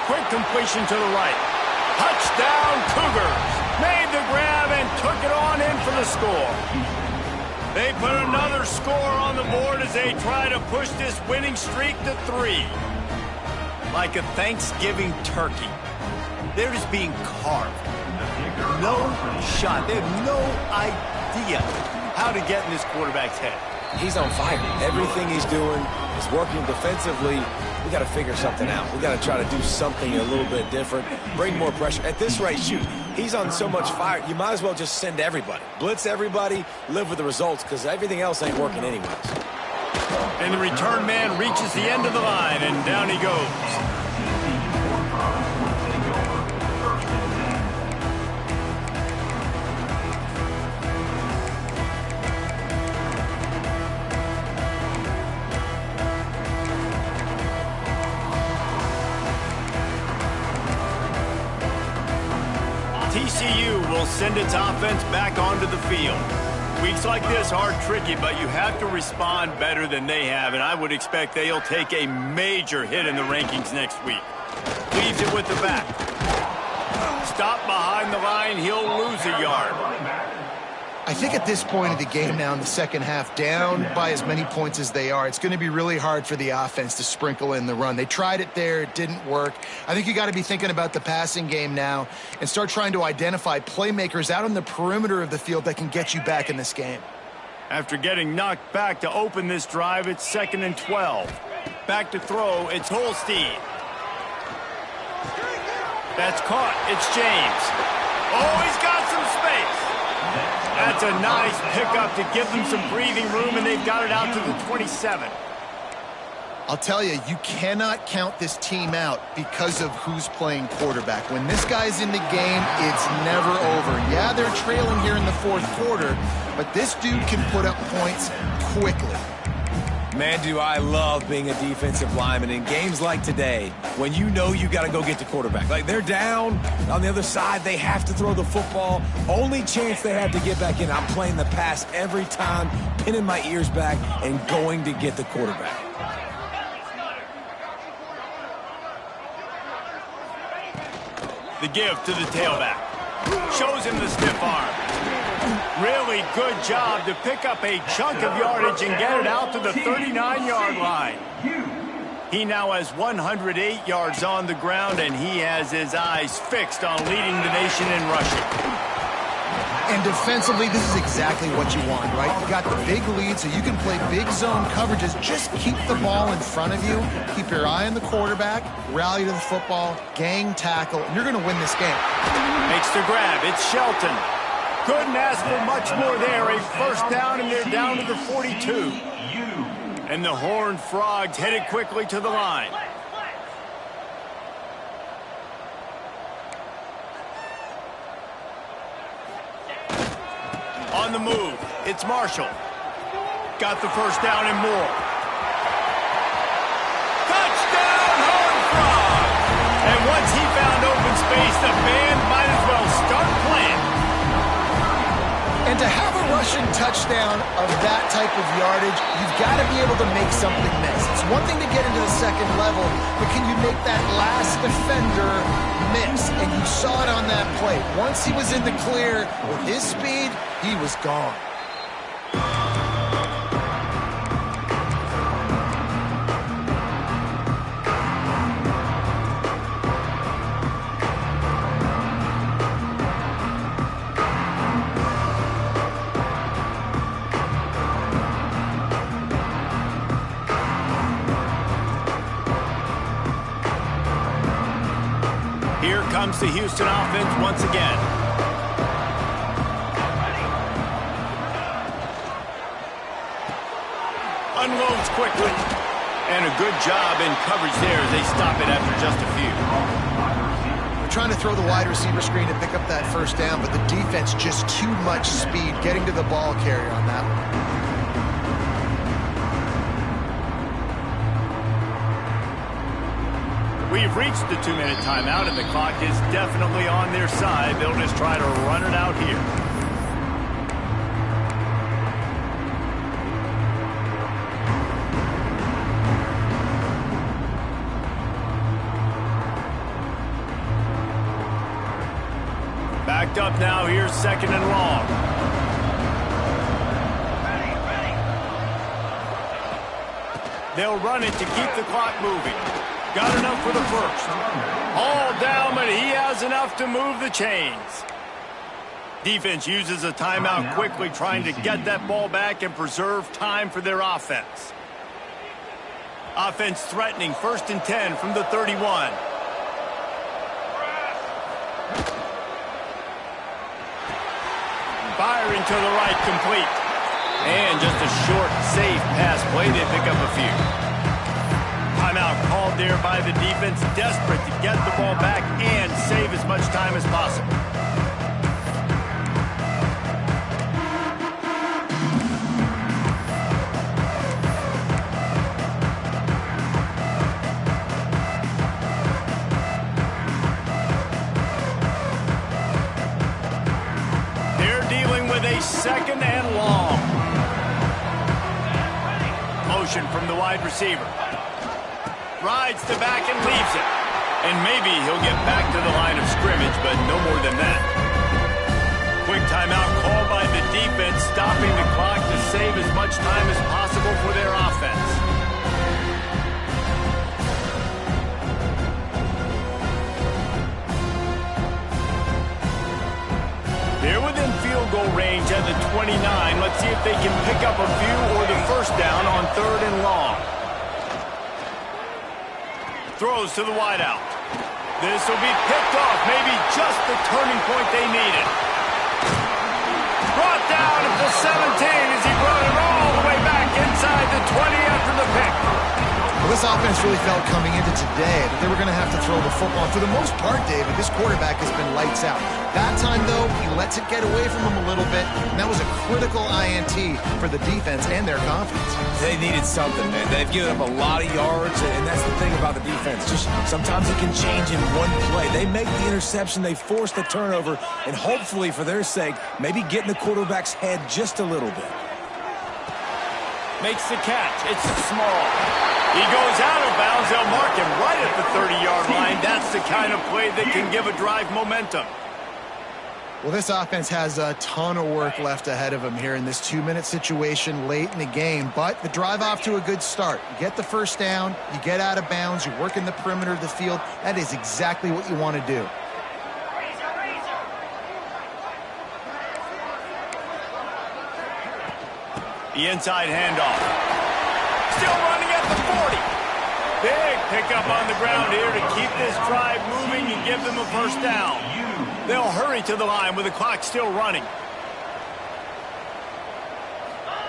Quick completion to the right. Touchdown, Cougars. Made the grab and took it on in for the score. They put another score on the board as they try to push this winning streak to 3. Like a Thanksgiving turkey. They're just being carved. No shot. They have no idea how to get in this quarterback's head. He's on fire. Everything he's doing is working defensively. We got to figure something out. We got to try to do something a little bit different, bring more pressure. At this rate, shoot, he's on so much fire, you might as well just send everybody. Blitz everybody, live with the results, because everything else ain't working anyways. And the return man reaches the end of the line, and down he goes. TCU will send its offense back onto the field. Weeks like this are tricky, but you have to respond better than they have, and I would expect they'll take a major hit in the rankings next week. Leaves it with the back. Stop behind the line. He'll lose a yard. I think at this point of the game now in the second half, down by as many points as they are, it's going to be really hard for the offense to sprinkle in the run. They tried it there. It didn't work. I think you got to be thinking about the passing game now and start trying to identify playmakers out on the perimeter of the field that can get you back in this game. After getting knocked back to open this drive, it's 2nd and 12. Back to throw, it's Holstein. That's caught. It's James. Oh, he's got some space. That's a nice pickup to give them some breathing room, and they've got it out to the 27. I'll tell you, you cannot count this team out because of who's playing quarterback. When this guy's in the game, it's never over. Yeah, they're trailing here in the fourth quarter, but this dude can put up points quickly. Man, do I love being a defensive lineman in games like today when you know you got to go get the quarterback. Like, they're down on the other side. They have to throw the football. Only chance they have to get back in. I'm playing the pass every time, pinning my ears back and going to get the quarterback. The give to the tailback. Shows him the stiff arm. Really good job to pick up a chunk of yardage and get it out to the 39-yard line. He now has 108 yards on the ground, and he has his eyes fixed on leading the nation in rushing. And defensively, this is exactly what you want, right? You got the big lead, so you can play big zone coverages. Just keep the ball in front of you. Keep your eye on the quarterback. Rally to the football. Gang tackle. And you're going to win this game. Makes the grab. It's Shelton. Couldn't ask for much more there. A first down, and they're down to the 42. And the Horned Frogs headed quickly to the line. On the move, it's Marshall. Got the first down and more. Touchdown, Horned Frogs! And once he found open space, the band might as well start playing. And to have a rushing touchdown of that type of yardage, you've got to be able to make something miss. It's one thing to get into the second level, but can you make that last defender miss? And you saw it on that play. Once he was in the clear with his speed, he was gone. Here comes the Houston offense once again. Unloads quickly. And a good job in coverage there as they stop it after just a few. They're trying to throw the wide receiver screen to pick up that first down, but the defense just too much speed getting to the ball carrier on that one. We've reached the 2-minute timeout, and the clock is definitely on their side. They'll just try to run it out here. Backed up now. Here's second and long. They'll run it to keep the clock moving. Got enough for the first. All down, but he has enough to move the chains. Defense uses a timeout quickly, trying to get that ball back and preserve time for their offense. Offense threatening 1st and 10 from the 31. Firing to the right, complete. And just a short, safe pass play. They pick up a few. Timeout called there by the defense, desperate to get the ball back and save as much time as possible. They're dealing with a second and long. Motion from the wide receiver. Rides to back and leaves it. And maybe he'll get back to the line of scrimmage, but no more than that. Quick timeout called by the defense, stopping the clock to save as much time as possible for their offense. They're within field goal range at the 29. Let's see if they can pick up a few or the first down on 3rd and long. Throws to the wideout. This will be picked off. Maybe just the turning point they needed. Brought down at the 17 as he brought it all the way back inside the 20 after the pick. Well, this offense really felt coming into today that they were going to have to throw the football. And for the most part, David, this quarterback has been lights out. That time, though, he lets it get away from him a little bit, and that was a critical INT for the defense and their confidence. They needed something, man. They've given up a lot of yards, and that's the thing about the defense. Just sometimes it can change in one play. They make the interception, they force the turnover, and hopefully, for their sake, maybe get in the quarterback's head just a little bit. Makes the catch. It's small. He goes out of bounds. They'll mark him right at the 30-yard line. That's the kind of play that can give a drive momentum. Well, this offense has a ton of work left ahead of them here in this 2-minute situation late in the game. But the drive off to a good start. You get the first down, you get out of bounds, you work in the perimeter of the field. That is exactly what you want to do. The inside handoff. Still running at the 40. Big pickup on the ground here to keep this drive moving and give them a first down. They'll hurry to the line with the clock still running.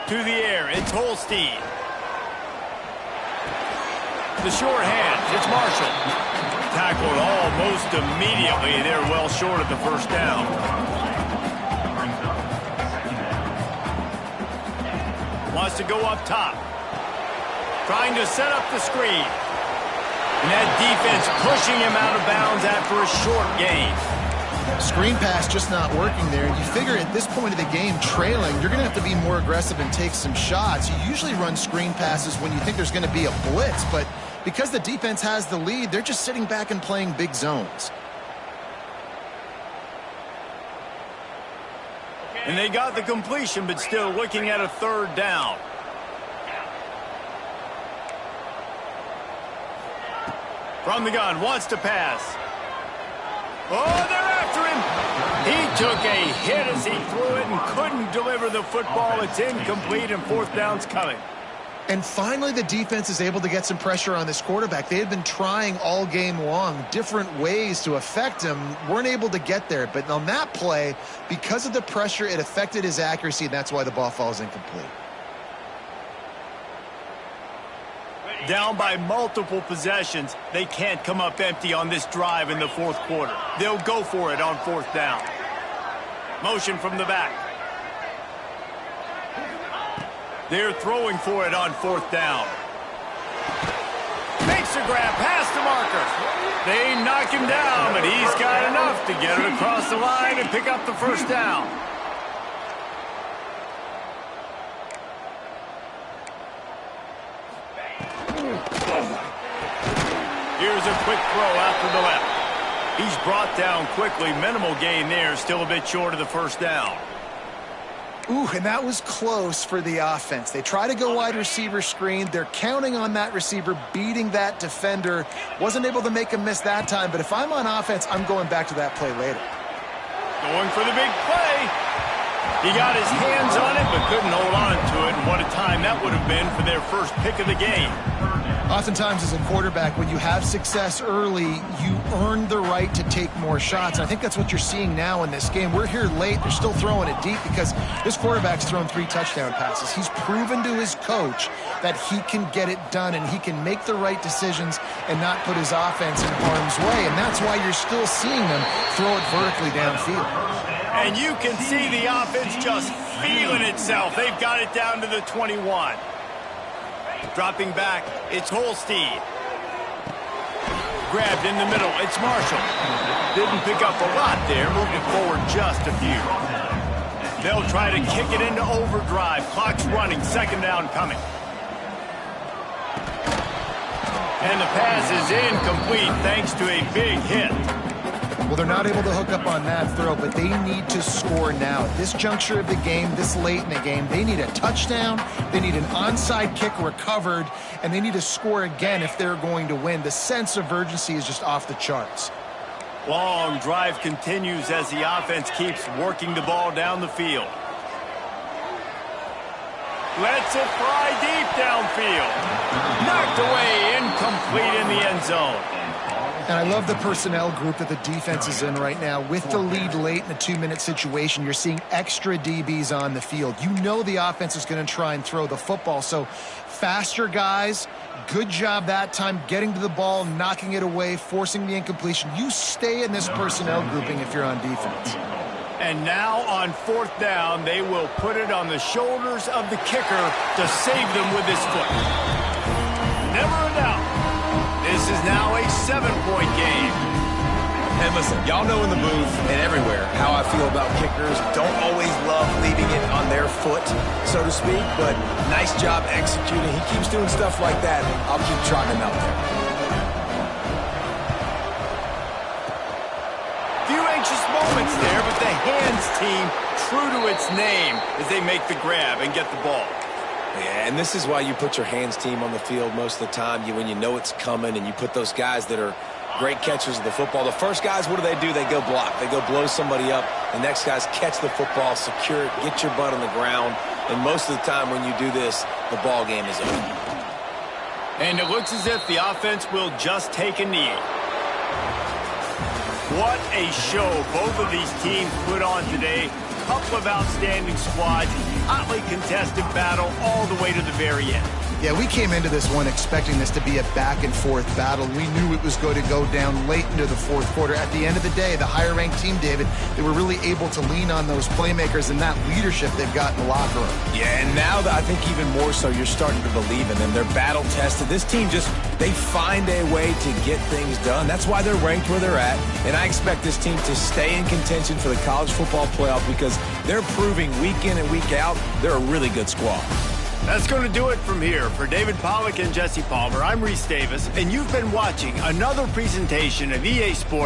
To the air, it's Holstein. The short hand, it's Marshall. Tackled almost immediately. They're well short of the first down. Wants to go up top. Trying to set up the screen. And that defense pushing him out of bounds after a short gain. Screen pass just not working there. You figure at this point of the game, trailing, you're going to have to be more aggressive and take some shots. You usually run screen passes when you think there's going to be a blitz, but because the defense has the lead, they're just sitting back and playing big zones. And they got the completion, but still looking at a third down. From the gun, wants to pass. Oh, they're after him. He took a hit as he threw it and couldn't deliver the football. It's incomplete, and fourth down's coming. And finally, the defense is able to get some pressure on this quarterback. They had been trying all game long, different ways to affect him, weren't able to get there. But on that play, because of the pressure, it affected his accuracy, and that's why the ball falls incomplete. Down by multiple possessions, they can't come up empty on this drive in the fourth quarter. They'll go for it on fourth down. Motion from the back. They're throwing for it on fourth down. Makes a grab past the marker. They knock him down, but he's got enough to get it across the line and pick up the first down. Here's a quick throw out to the left. He's brought down quickly. Minimal gain there. Still a bit short of the first down. Ooh, and that was close for the offense. They try to go wide receiver screen. They're counting on that receiver beating that defender. Wasn't able to make a miss that time, but if I'm on offense, I'm going back to that play later. Going for the big play. He got his hands on it, but couldn't hold on to it. And what a time that would have been for their first pick of the game. Oftentimes as a quarterback, when you have success early, you earn the right to take more shots. And I think that's what you're seeing now in this game. We're here late. They're still throwing it deep because this quarterback's thrown 3 touchdown passes. He's proven to his coach that he can get it done and he can make the right decisions and not put his offense in harm's way. And that's why you're still seeing them throw it vertically downfield. And you can see the offense just feeling itself. They've got it down to the 21. Dropping back, it's Holstein. Grabbed in the middle, it's Marshall. Didn't pick up a lot there, moved it forward just a few. They'll try to kick it into overdrive. Clock's running, second down coming. And the pass is incomplete thanks to a big hit. Well, they're not able to hook up on that throw, but they need to score now. At this juncture of the game, this late in the game, they need a touchdown, they need an onside kick recovered, and they need to score again if they're going to win. The sense of urgency is just off the charts. Long drive continues as the offense keeps working the ball down the field. Lets it fly deep downfield. Knocked away, incomplete in the end zone. And I love the personnel group that the defense is in right now. With the lead late in a 2-minute situation, you're seeing extra DBs on the field. You know the offense is going to try and throw the football. So faster guys, Good job that time getting to the ball, knocking it away, forcing the incompletion. You stay in this personnel grouping if you're on defense. And now on 4th down, they will put it on the shoulders of the kicker to save them with his foot. Never a doubt. This is now a 7-point game. And listen, y'all know in the booth and everywhere how I feel about kickers. Don't always love leaving it on their foot, so to speak, but nice job executing. He keeps doing stuff like that. I'll keep trotting him out there. Few anxious moments there, but the hands team true to its name as they make the grab and get the ball. Yeah, and this is why you put your hands team on the field most of the time. When you know it's coming and you put those guys that are great catchers of the football. The first guys, what do? They go block. They go blow somebody up. The next guys catch the football, secure it, get your butt on the ground. And most of the time when you do this, the ball game is over. And it looks as if the offense will just take a knee. What a show both of these teams put on today. Couple of outstanding squads, hotly contested battle all the way to the very end. Yeah, we came into this one expecting this to be a back-and-forth battle. We knew it was going to go down late into the 4th quarter. At the end of the day, the higher-ranked team, David, they were really able to lean on those playmakers and that leadership they've got in the locker room. Yeah, and now I think even more so, you're starting to believe in them. They're battle-tested. This team they find a way to get things done. That's why they're ranked where they're at. And I expect this team to stay in contention for the college football playoff because they're proving week in and week out they're a really good squad. That's going to do it from here. For David Pollack and Jesse Palmer, I'm Reese Davis, and you've been watching another presentation of EA Sports.